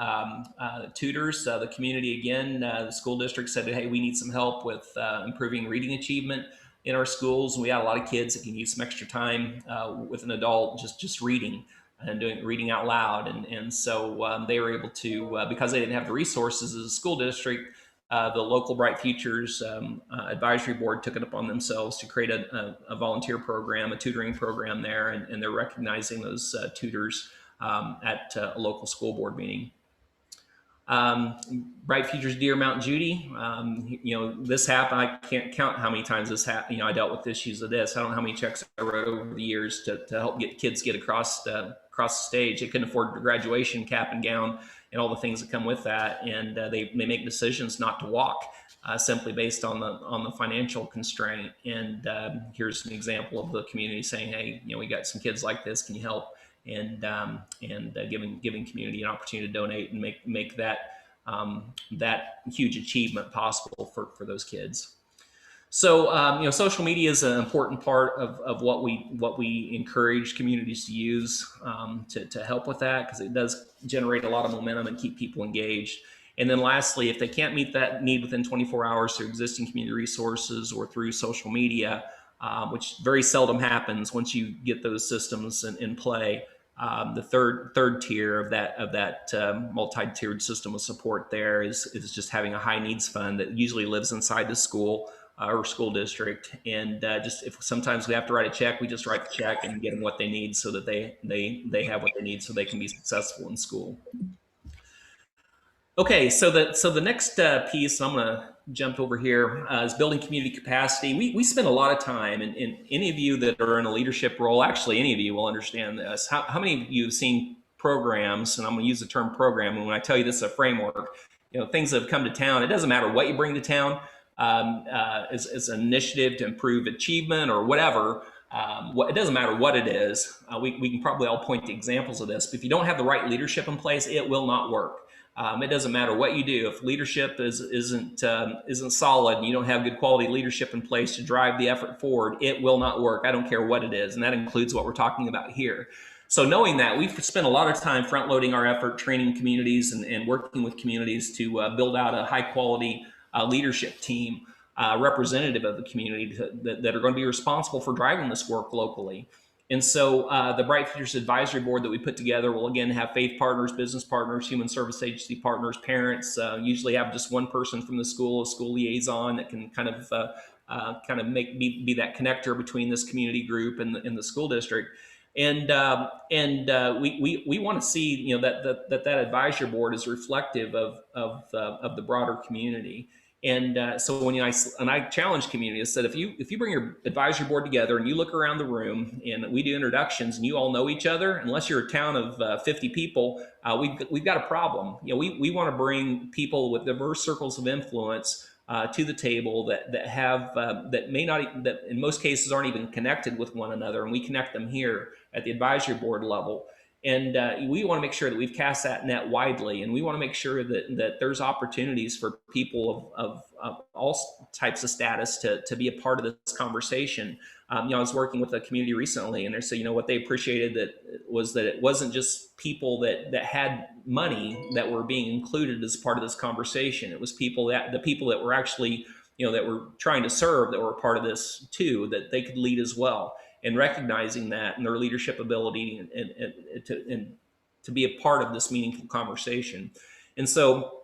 tutors. The community, again, the school district said, hey, we need some help with improving reading achievement in our schools. And we had a lot of kids that can use some extra time with an adult just reading and reading out loud. And so they were able to, because they didn't have the resources as a school district, the local Bright Futures advisory board took it upon themselves to create a volunteer program, a tutoring program there, and they're recognizing those tutors at a local school board meeting. Bright Futures Deer Mount Judy, this happened. I can't count how many times this happened. I dealt with issues of this. I don't know how many checks I wrote over the years to help get kids get across the stage. They couldn't afford the graduation cap and gown and all the things that come with that, and they make decisions not to walk simply based on the financial constraint. And here's an example of the community saying, hey, we got some kids like this, can you help? And giving community an opportunity to donate and make that huge achievement possible for those kids. So social media is an important part of what we encourage communities to use to help with that, because it does generate a lot of momentum and keep people engaged. And then lastly, if they can't meet that need within 24 hours through existing community resources or through social media, which very seldom happens once you get those systems in play. The third tier of that multi-tiered system of support there is just having a high needs fund that usually lives inside the school or school district, and just if sometimes we have to write a check, we just write the check and get them what they need so that they have what they need so they can be successful in school. Okay, so the next piece, I'm going to jump over here, is building community capacity. We spend a lot of time, and any of you that are in a leadership role, actually any of you will understand this. How many of you have seen programs, and I'm going to use the term program, and when I tell you this is a framework, things that have come to town, it doesn't matter what you bring to town, as an initiative to improve achievement or whatever. It doesn't matter what it is. We can probably all point to examples of this, but if you don't have the right leadership in place, it will not work. It doesn't matter what you do. If leadership isn't solid and you don't have good quality leadership in place to drive the effort forward, it will not work. I don't care what it is. And that includes what we're talking about here. So knowing that, we've spent a lot of time front loading our effort, training communities and working with communities to build out a high quality leadership team, representative of the community that are going to be responsible for driving this work locally. And so the Bright Futures Advisory Board that we put together will again have faith partners, business partners, human service agency partners, parents, usually have just one person from the school, a school liaison that can kind of be that connector between this community group and the school district. And we want to see that advisory board is reflective of the broader community. And so when I challenge community, I said, if you bring your advisory board together and you look around the room and we do introductions and you all know each other, unless you're a town of 50 people, we've got a problem. We want to bring people with diverse circles of influence to the table that in most cases aren't even connected with one another, and we connect them here at the advisory board level. And we want to make sure that we've cast that net widely, and we want to make sure that there's opportunities for people of all types of status to be a part of this conversation. I was working with a community recently, and they said, what they appreciated that it wasn't just people that had money that were being included as part of this conversation. It was the people that were actually, that were trying to serve, that were a part of this too, that they could lead as well. And recognizing that and their leadership ability and to be a part of this meaningful conversation. And so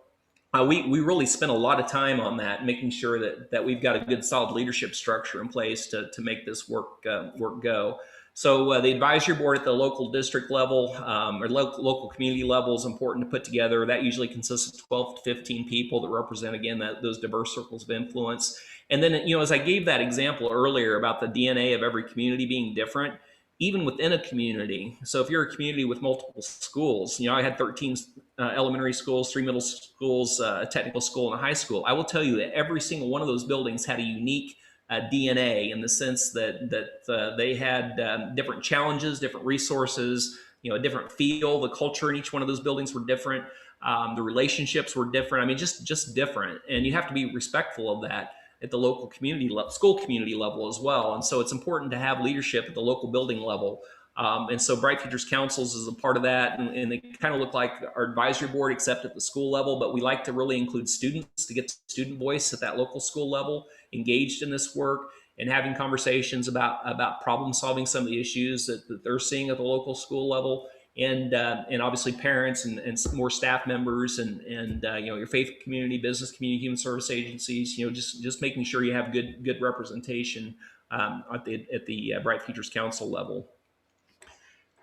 we really spent a lot of time on that, making sure that we've got a good solid leadership structure in place to make this work go. So the advisory board at the local district level or local community level is important to put together. That usually consists of 12 to 15 people that represent, again, those diverse circles of influence. And then, as I gave that example earlier about the DNA of every community being different, even within a community. So if you're a community with multiple schools, I had 13 elementary schools, 3 middle schools, a technical school, and a high school. I will tell you that every single one of those buildings had a unique DNA in the sense that they had different challenges, different resources, a different feel. The culture in each one of those buildings were different. The relationships were different. I mean, just different. And you have to be respectful of that at the local community level, school community level as well. And so it's important to have leadership at the local building level. And so Bright Futures Councils is a part of that. And they kind of look like our advisory board, except at the school level. But we like to really include students to get student voice at that local school level, engaged in this work and having conversations about problem solving some of the issues that they're seeing at the local school level. And obviously parents and more staff members and your faith community, business community, human service agencies, just making sure you have good representation at the Bright Futures Council level.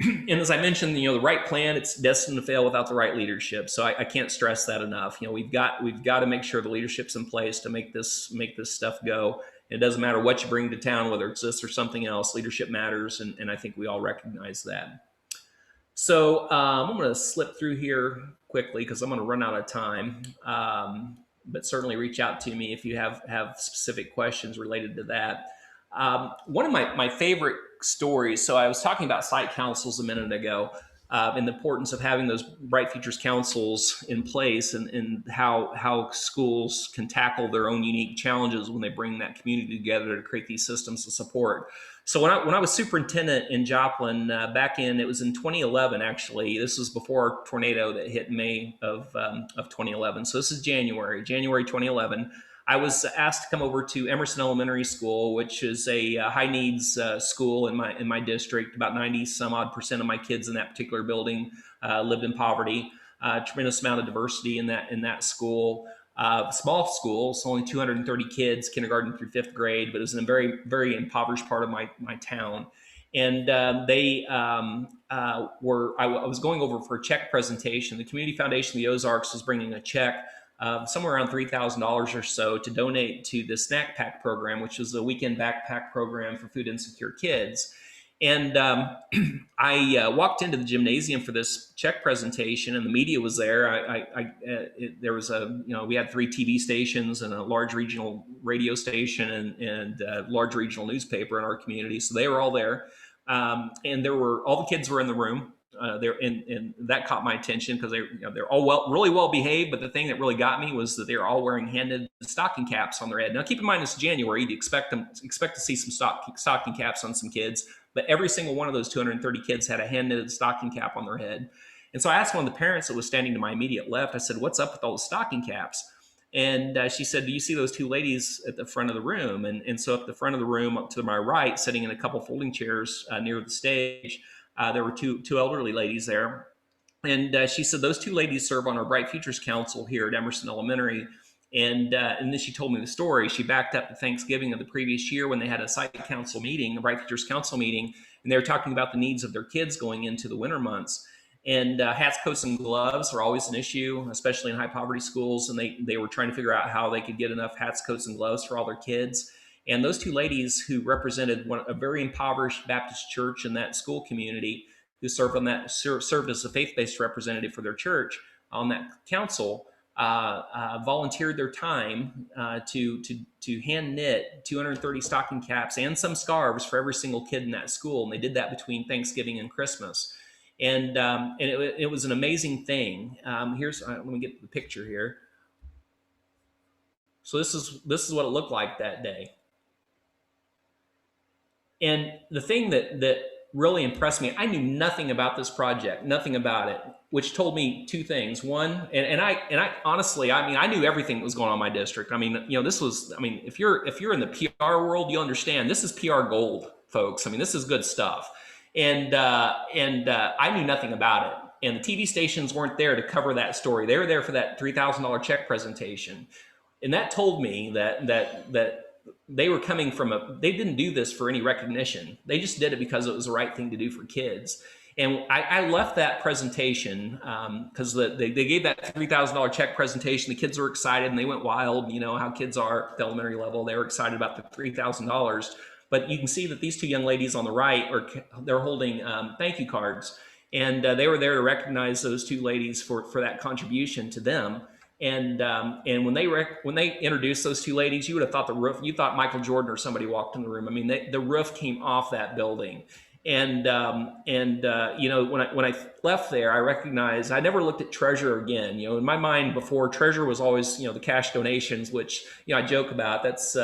And as I mentioned, the right plan, it's destined to fail without the right leadership. So I can't stress that enough. We've got to make sure the leadership's in place to make this stuff go. It doesn't matter what you bring to town, whether it's this or something else. Leadership matters, and I think we all recognize that. So I'm going to slip through here quickly because I'm going to run out of time. But certainly reach out to me if you have specific questions related to that. One of my favorite stories, so I was talking about site councils a minute ago, and the importance of having those Bright Futures councils in place and how schools can tackle their own unique challenges when they bring that community together to create these systems of support. So when I was superintendent in Joplin it was in 2011, actually. This was before our tornado that hit May of 2011. So this is January 2011. I was asked to come over to Emerson Elementary School, which is a high needs school in my district. About 90 some odd percent of my kids in that particular building lived in poverty. Tremendous amount of diversity in that school. Small school, so only 230 kids, kindergarten through fifth grade, but it was in a very, very impoverished part of my town. And I was going over for a check presentation. The Community Foundation of the Ozarks was bringing a check somewhere around $3,000 or so to donate to the snack pack program, which is a weekend backpack program for food insecure kids. And I walked into the gymnasium for this check presentation, and the media was there. There was we had 3 TV stations and a large regional radio station and a large regional newspaper in our community, so they were all there. And all the kids were in the room. And that caught my attention because they're all really well behaved. But the thing that really got me was that they were all wearing hand-knitted stocking caps on their head. Now, keep in mind it's January. You'd expect to see some stocking caps on some kids, but every single one of those 230 kids had a hand-knitted stocking cap on their head. And so I asked one of the parents that was standing to my immediate left. I said, "What's up with all the stocking caps?" And she said, "Do you see those 2 ladies at the front of the room?" And so at the front of the room, up to my right, sitting in a couple folding chairs near the stage, there were two elderly ladies there. And she said, "Those 2 ladies serve on our Bright Futures Council here at Emerson Elementary." And then she told me the story. She backed up to Thanksgiving of the previous year when they had a site council meeting, a Bright Futures Council meeting, and they were talking about the needs of their kids going into the winter months. And hats, coats, and gloves are always an issue, especially in high poverty schools. And they were trying to figure out how they could get enough hats, coats, and gloves for all their kids. And those 2 ladies who represented a very impoverished Baptist church in that school community, who served as a faith-based representative for their church on that council, volunteered their time to hand knit 230 stocking caps and some scarves for every single kid in that school. And they did that between Thanksgiving and Christmas. And it was an amazing thing. Let me get the picture here. So this is what it looked like that day. And the thing that really impressed me, I knew nothing about this project, nothing about it, which told me 2 things. One, and I honestly, I knew everything that was going on in my district. If you're in the PR world, you understand this is PR gold, folks. This is good stuff. And I knew nothing about it. And the TV stations weren't there to cover that story. They were there for that $3,000 check presentation. And that told me that they were coming from they didn't do this for any recognition. They just did it because it was the right thing to do for kids. And I left that presentation because they gave that $3,000 check presentation. The kids were excited and they went wild. You know how kids are at the elementary level. They were excited about the $3,000. But you can see that these 2 young ladies on the right they're holding thank you cards. And they were there to recognize those 2 ladies for that contribution to them. And when they introduced those 2 ladies, you would have thought you thought Michael Jordan or somebody walked in the room. The roof came off that building. And when I left there, I recognized I never looked at treasure again. In my mind before, treasure was always the cash donations, which I joke about. That's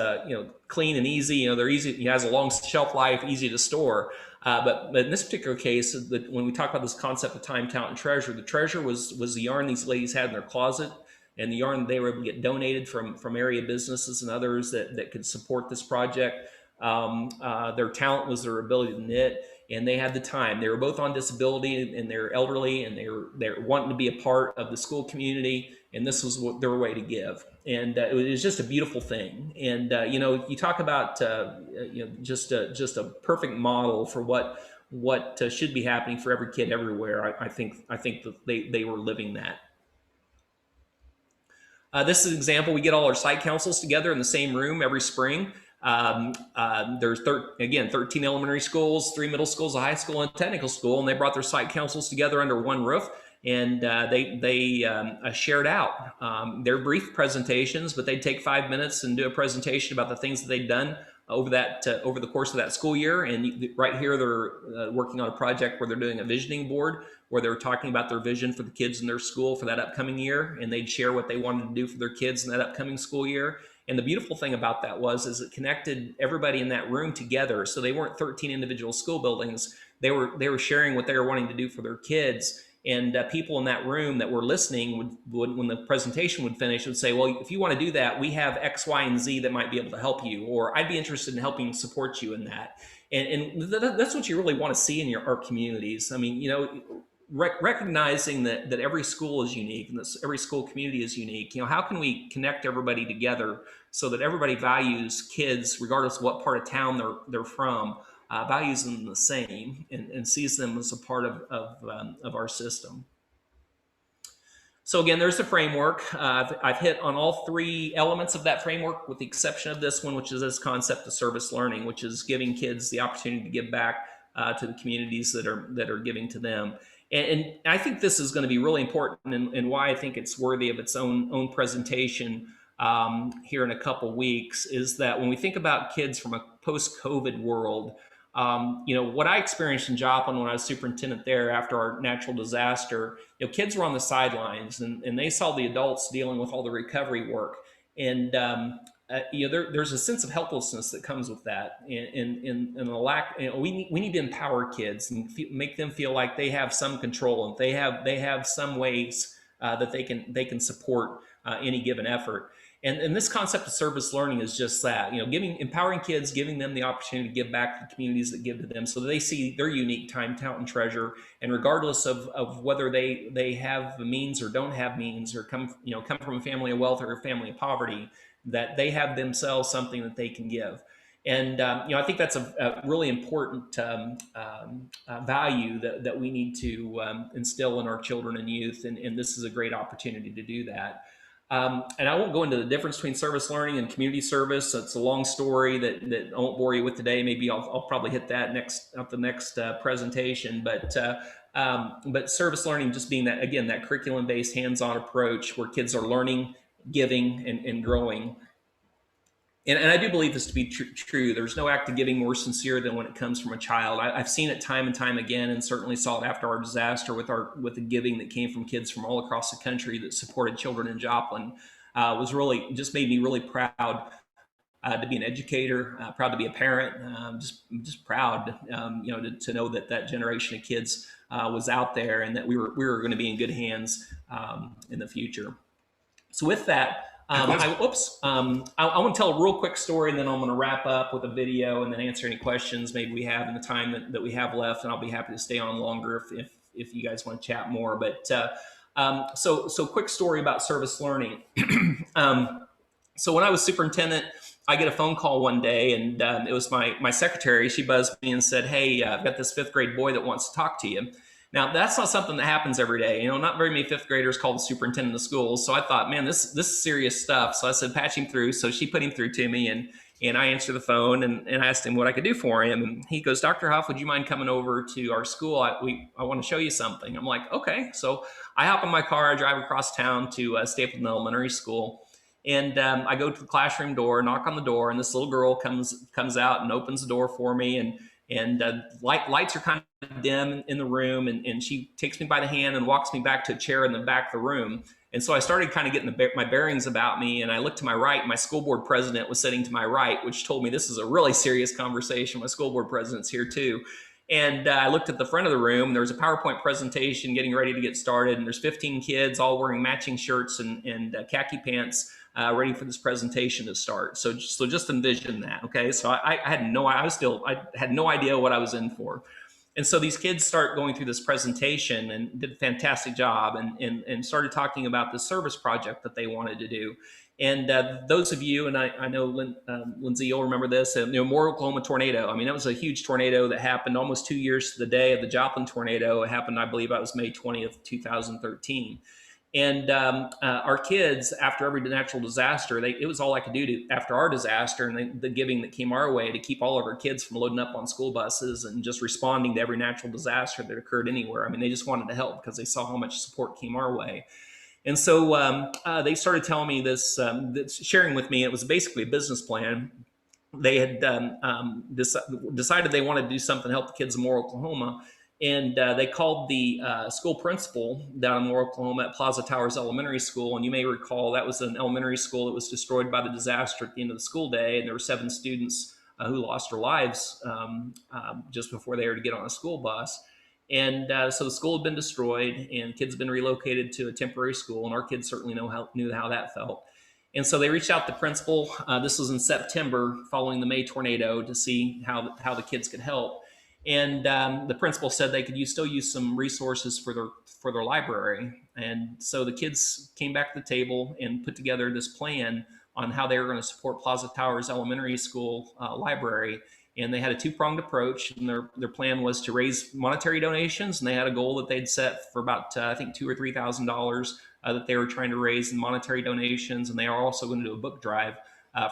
clean and easy. They're easy. It has a long shelf life, easy to store. But in this particular case, when we talk about this concept of time, talent, and treasure, the treasure was the yarn these ladies had in their closet. And the yarn they were able to get donated from area businesses and others that could support this project. Their talent was their ability to knit, and they had the time. They were both on disability, and they're elderly, and they're wanting to be a part of the school community, and this was their way to give. And it was just a beautiful thing. And you talk about just a perfect model for what should be happening for every kid everywhere. I think that they were living that. This is an example. We get all our site councils together in the same room every spring. There's 13 elementary schools, 3 middle schools, a high school, and a technical school, and they brought their site councils together under one roof, and they shared out their brief presentations, but they'd take 5 minutes and do a presentation about the things that they'd done over the course of that school year. And right here, they're working on a project where they're doing a visioning board, where they were talking about their vision for the kids in their school for that upcoming year, and they'd share what they wanted to do for their kids in that upcoming school year. And the beautiful thing about that is it connected everybody in that room together. So they weren't 13 individual school buildings. They were sharing what they were wanting to do for their kids. And people in that room that were listening would, when the presentation would finish, would say, well, if you want to do that, we have X, Y, and Z that might be able to help you, or I'd be interested in helping support you in that. And that's what you really want to see in our communities. I mean, recognizing that every school is unique and that every school community is unique. How can we connect everybody together so that everybody values kids, regardless of what part of town they're from, values them the same and sees them as a part of our system. So again, there's the framework. I've hit on all three elements of that framework, with the exception of this one, which is this concept of service learning, which is giving kids the opportunity to give back to the communities that are giving to them. And I think this is going to be really important, and why I think it's worthy of its own presentation here in a couple weeks, is that when we think about kids from a post-COVID world, what I experienced in Joplin when I was superintendent there after our natural disaster, kids were on the sidelines and they saw the adults dealing with all the recovery work. And, there's a sense of helplessness that comes with that, and a lack. We need to empower kids and make them feel like they have some control, and they have some ways that they can support any given effort. And this concept of service learning is just that, empowering kids, giving them the opportunity to give back to the communities that give to them, so that they see their unique time, talent, and treasure. And regardless of whether they have the means or don't have means, or come from a family of wealth or a family of poverty, that they have themselves something that they can give. And I think that's a really important value that we need to instill in our children and youth. And this is a great opportunity to do that. And I won't go into the difference between service learning and community service. It's a long story that I won't bore you with today. Maybe I'll probably hit that at the next presentation. But service learning just being that, again, that curriculum-based hands-on approach where kids are learning, giving, and growing. And I do believe this to be true. There's no act of giving more sincere than when it comes from a child. I've seen it time and time again, and certainly saw it after our disaster with the giving that came from kids from all across the country that supported children in Joplin. Was really just made me really proud to be an educator, proud to be a parent, just proud, to know that generation of kids was out there, and that we were going to be in good hands in the future. So with that. I want to tell a real quick story, and then I'm going to wrap up with a video and then answer any questions maybe we have in the time that we have left, and I'll be happy to stay on longer if you guys want to chat more. But so quick story about service learning. So when I was superintendent, I get a phone call one day, and it was my secretary. She buzzed me and said, "Hey, I've got this 5th grade boy that wants to talk to you." Now, that's not something that happens every day. Not very many 5th graders call the superintendent of schools. So I thought, man, this is serious stuff. So I said, patch him through. So she put him through to me, and I answered the phone and asked him what I could do for him. And he goes, "Dr. Huff, would you mind coming over to our school? I want to show you something." I'm like, okay. So I hop in my car, I drive across town to Stapleton Elementary School. And I go to the classroom door, knock on the door, and this little girl comes out and opens the door for me. And lights are kind of dim in the room, and she takes me by the hand and walks me back to a chair in the back of the room. And so I started kind of getting my bearings about me, and I looked to my right. My school board president was sitting to my right, which told me this is a really serious conversation. My school board president's here too. And I looked at the front of the room. There was a PowerPoint presentation getting ready to get started, and there's 15 kids all wearing matching shirts and khaki pants, ready for this presentation to start. So just envision that, okay? So I had no idea what I was in for. And so these kids start going through this presentation and did a fantastic job, and started talking about the service project that they wanted to do. And those of you, and I know Lindsay, you'll remember this, Moore, Oklahoma tornado. I mean, that was a huge tornado that happened almost 2 years to the day of the Joplin tornado. It happened, I believe, it was May 20th, 2013. And our kids, after every natural disaster, it was all I could do after our disaster and the giving that came our way, to keep all of our kids from loading up on school buses and just responding to every natural disaster that occurred anywhere. I mean, they just wanted to help because they saw how much support came our way. And so they started telling me this, sharing with me, it was basically a business plan. They had decided they wanted to do something to help the kids in Moore, Oklahoma. And they called the school principal down in Moore, Oklahoma at Plaza Towers Elementary School. And you may recall that was an elementary school that was destroyed by the disaster at the end of the school day. And there were 7 students who lost their lives just before they were to get on a school bus. And so the school had been destroyed, and kids had been relocated to a temporary school, and our kids certainly knew how that felt. And so they reached out to the principal. This was in September, following the May tornado, to see how the kids could help. And the principal said they could still use some resources for their library. And so the kids came back to the table and put together this plan on how they were going to support Plaza Towers Elementary School library. And they had a two-pronged approach, and their plan was to raise monetary donations, and they had a goal that they'd set for about I think $2,000 or $3,000 that they were trying to raise in monetary donations, and they are also going to do a book drive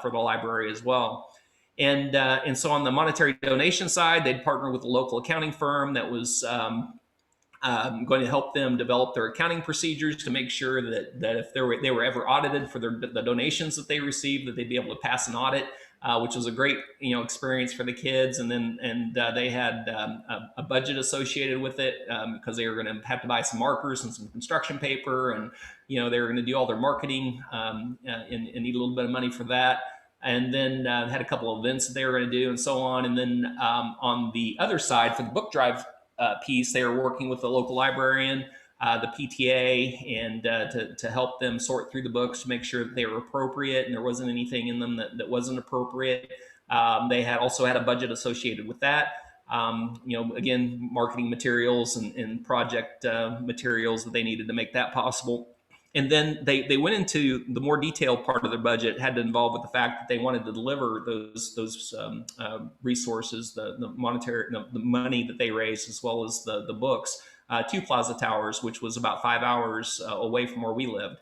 for the library as well. And so on the monetary donation side, they'd partner with a local accounting firm that was going to help them develop their accounting procedures to make sure that if they were ever audited for the donations that they received, that they'd be able to pass an audit. Which was a great experience for the kids. And they had a budget associated with it because they were going to have to buy some markers and some construction paper, and they were going to do all their marketing and need a little bit of money for that. And then had a couple of events that they were going to do, and so on. And then on the other side, for the book drive piece, they were working with the local librarian, the PTA, and to help them sort through the books to make sure that they were appropriate and there wasn't anything in them that wasn't appropriate. They had also had a budget associated with that. Again, marketing materials and project materials that they needed to make that possible. And then they went into the more detailed part of their budget, had to involve with the fact that they wanted to deliver those resources, the monetary, the money that they raised, as well as the books, to Plaza Towers, which was about 5 hours away from where we lived.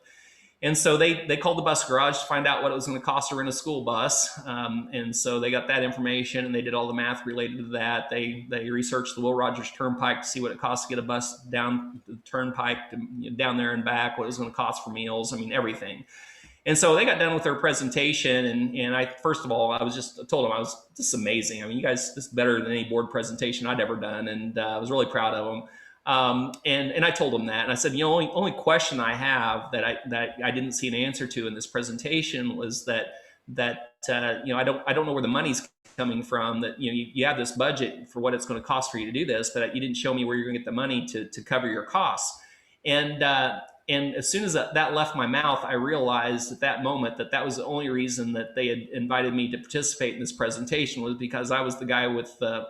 And so they called the bus garage to find out what it was going to cost to rent a school bus. And so they got that information, and they did all the math related to that. They researched the Will Rogers Turnpike to see what it costs to get a bus down the turnpike down there and back, what it was going to cost for meals. I mean, everything. And so they got done with their presentation, and I, first of all, I told them this is amazing. I mean, you guys, this is better than any board presentation I'd ever done, and I was really proud of them. And I told them that, and I said, the only question I have that I didn't see an answer to in this presentation was that I don't know where the money's coming from. That you have this budget for what it's going to cost for you to do this, but you didn't show me where you're going to get the money to cover your costs. And as soon as that left my mouth, I realized at that moment that was the only reason that they had invited me to participate in this presentation, was because I was the guy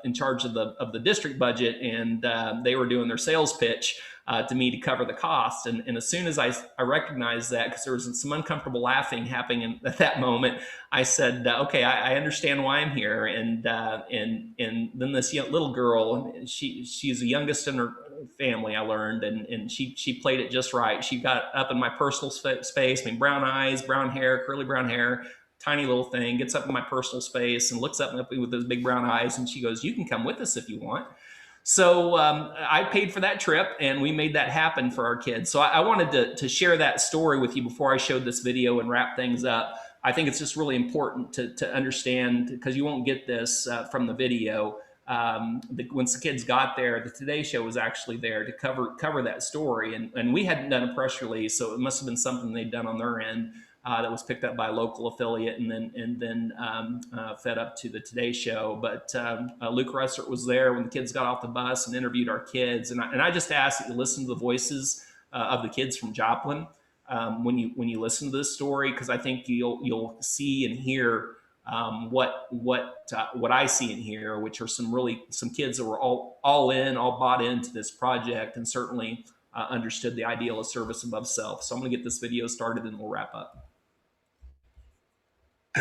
in charge of the district budget, and they were doing their sales pitch to me to cover the cost. And as soon as I recognized that, because there was some uncomfortable laughing happening at that moment, I said, okay, I understand why I'm here. And then this little girl, she's the youngest in her family, I learned, and she played it just right. She got up in my personal space. I mean, brown eyes, brown hair, curly brown hair, tiny little thing, gets up in my personal space and looks up at me with those big brown eyes, and she goes, "You can come with us if you want." So I paid for that trip, and we made that happen for our kids. So I wanted to share that story with you before I showed this video and wrap things up. I think it's just really important to understand, because you won't get this from the video. Once the kids got there, the Today Show was actually there to cover that story, and we hadn't done a press release, so it must have been something they'd done on their end that was picked up by a local affiliate and then fed up to the Today Show. But Luke Russert was there when the kids got off the bus and interviewed our kids, and I just asked that you listen to the voices of the kids from Joplin when you listen to this story, because I think you'll see and hear what I see and hear, which are some kids that were all bought into this project, and certainly understood the ideal of service above self. So I'm going to get this video started and we'll wrap up.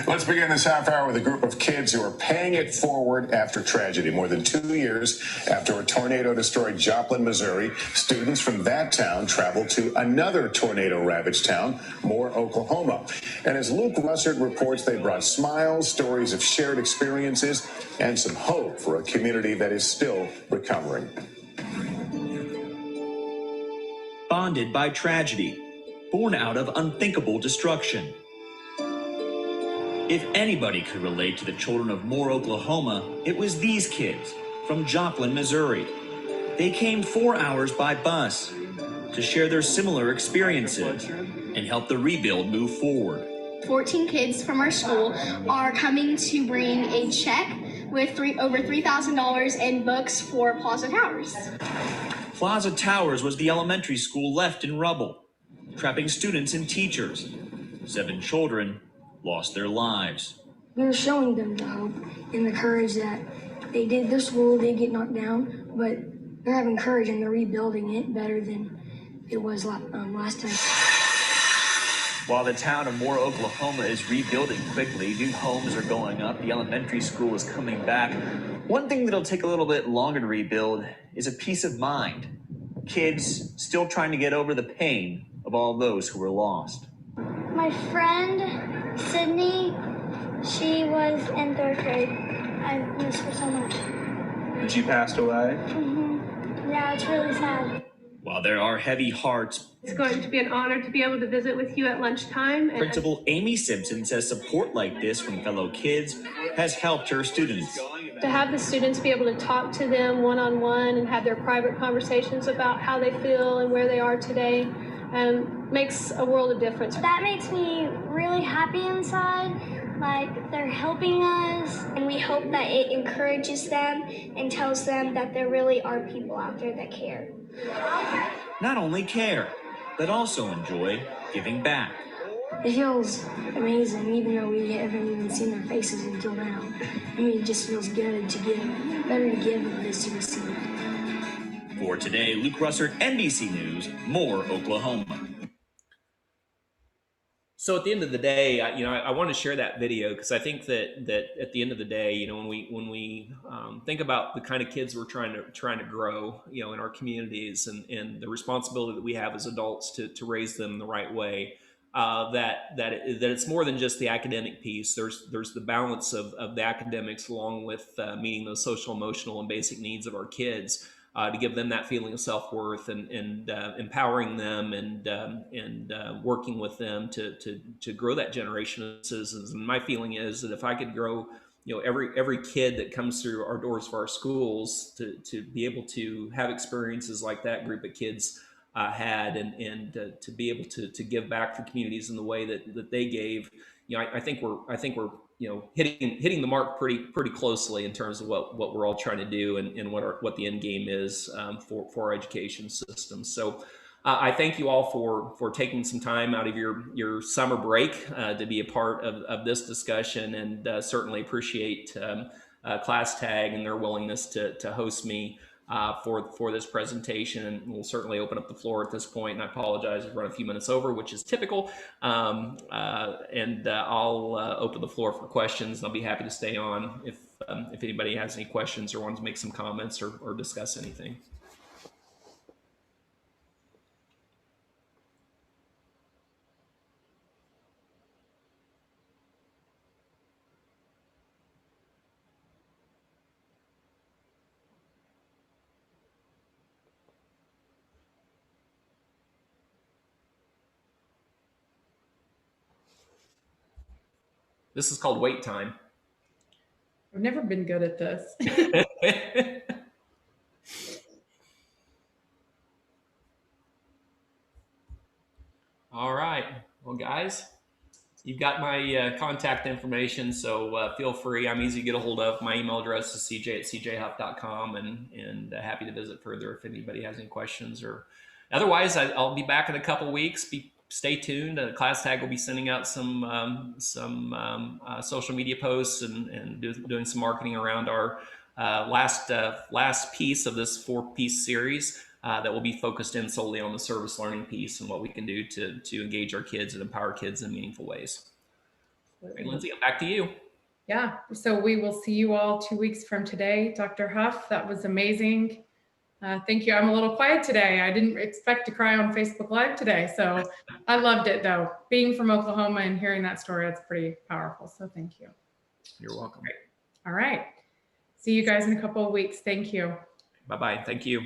Let's begin this half hour with a group of kids who are paying it forward after tragedy. More than 2 years after a tornado destroyed Joplin, Missouri, students from that town traveled to another tornado-ravaged town, Moore, Oklahoma. And as Luke Russert reports, they brought smiles, stories of shared experiences, and some hope for a community that is still recovering. Bonded by tragedy, born out of unthinkable destruction. If anybody could relate to the children of Moore, Oklahoma, it was these kids from Joplin, Missouri. They came 4 hours by bus to share their similar experiences and help the rebuild move forward. 14 kids from our school are coming to bring a check with over $3,000 in books for Plaza Towers. Plaza Towers was the elementary school left in rubble, trapping students and teachers. 7 children lost their lives. We're showing them the hope and the courage that they did. Their school did get knocked down, but they're having courage and they're rebuilding it better than it was last time. While the town of Moore, Oklahoma is rebuilding quickly, new homes are going up, the elementary school is coming back. One thing that'll take a little bit longer to rebuild is a peace of mind. Kids still trying to get over the pain of all those who were lost. My friend, Sydney, she was in 3rd grade. I miss her so much. And she passed away? Yeah, it's really sad. While there are heavy hearts, it's going to be an honor to be able to visit with you at lunchtime. Principal Amy Simpson says support like this from fellow kids has helped her students. To have the students be able to talk to them one-on-one and have their private conversations about how they feel and where they are today makes a world of difference. That makes me really happy inside. Like, they're helping us, and we hope that it encourages them and tells them that there really are people out there that care. Not only care, but also enjoy giving back. It feels amazing, even though we haven't even seen their faces until now. I mean, it just feels good to give, better to give than it is to receive. For today, Luke Russert, NBC News, Moore, Oklahoma. So at the end of the day, I want to share that video because I think that at the end of the day, when we think about the kind of kids we're trying to grow, in our communities and the responsibility that we have as adults to raise them the right way, that it's more than just the academic piece. There's the balance of the academics along with meeting those social, emotional, and basic needs of our kids. To give them that feeling of self-worth and empowering them and working with them to grow that generation of citizens. And my feeling is that if I could grow, every kid that comes through our doors for our schools to be able to have experiences like that group of kids had and to be able to give back to communities in the way that they gave, I think we're hitting the mark pretty closely in terms of what we're all trying to do and what the end game is for our education system. So I thank you all for taking some time out of your summer break to be a part of this discussion, and certainly appreciate ClassTag and their willingness to host me for this presentation. And we'll certainly open up the floor at this point. And I apologize, I've run a few minutes over, which is typical. And I'll open the floor for questions. And I'll be happy to stay on if anybody has any questions or wants to make some comments or discuss anything. This is called wait time. I've never been good at this. All right. Well, guys, you've got my contact information, so feel free. I'm easy to get a hold of. My email address is cj@cjhuff.com, and happy to visit further if anybody has any questions. Or otherwise, I'll be back in a couple weeks. Stay tuned. ClassTag will be sending out some social media posts and doing some marketing around our last piece of this 4-piece series that will be focused in solely on the service learning piece and what we can do to engage our kids and empower kids in meaningful ways. Right, Lindsay, back to you. Yeah, so we will see you all 2 weeks from today. Dr. Huff, that was amazing. Thank you. I'm a little quiet today. I didn't expect to cry on Facebook Live today. So I loved it though. Being from Oklahoma and hearing that story, it's pretty powerful. So thank you. You're welcome. All right. See you guys in a couple of weeks. Thank you. Bye-bye. Thank you.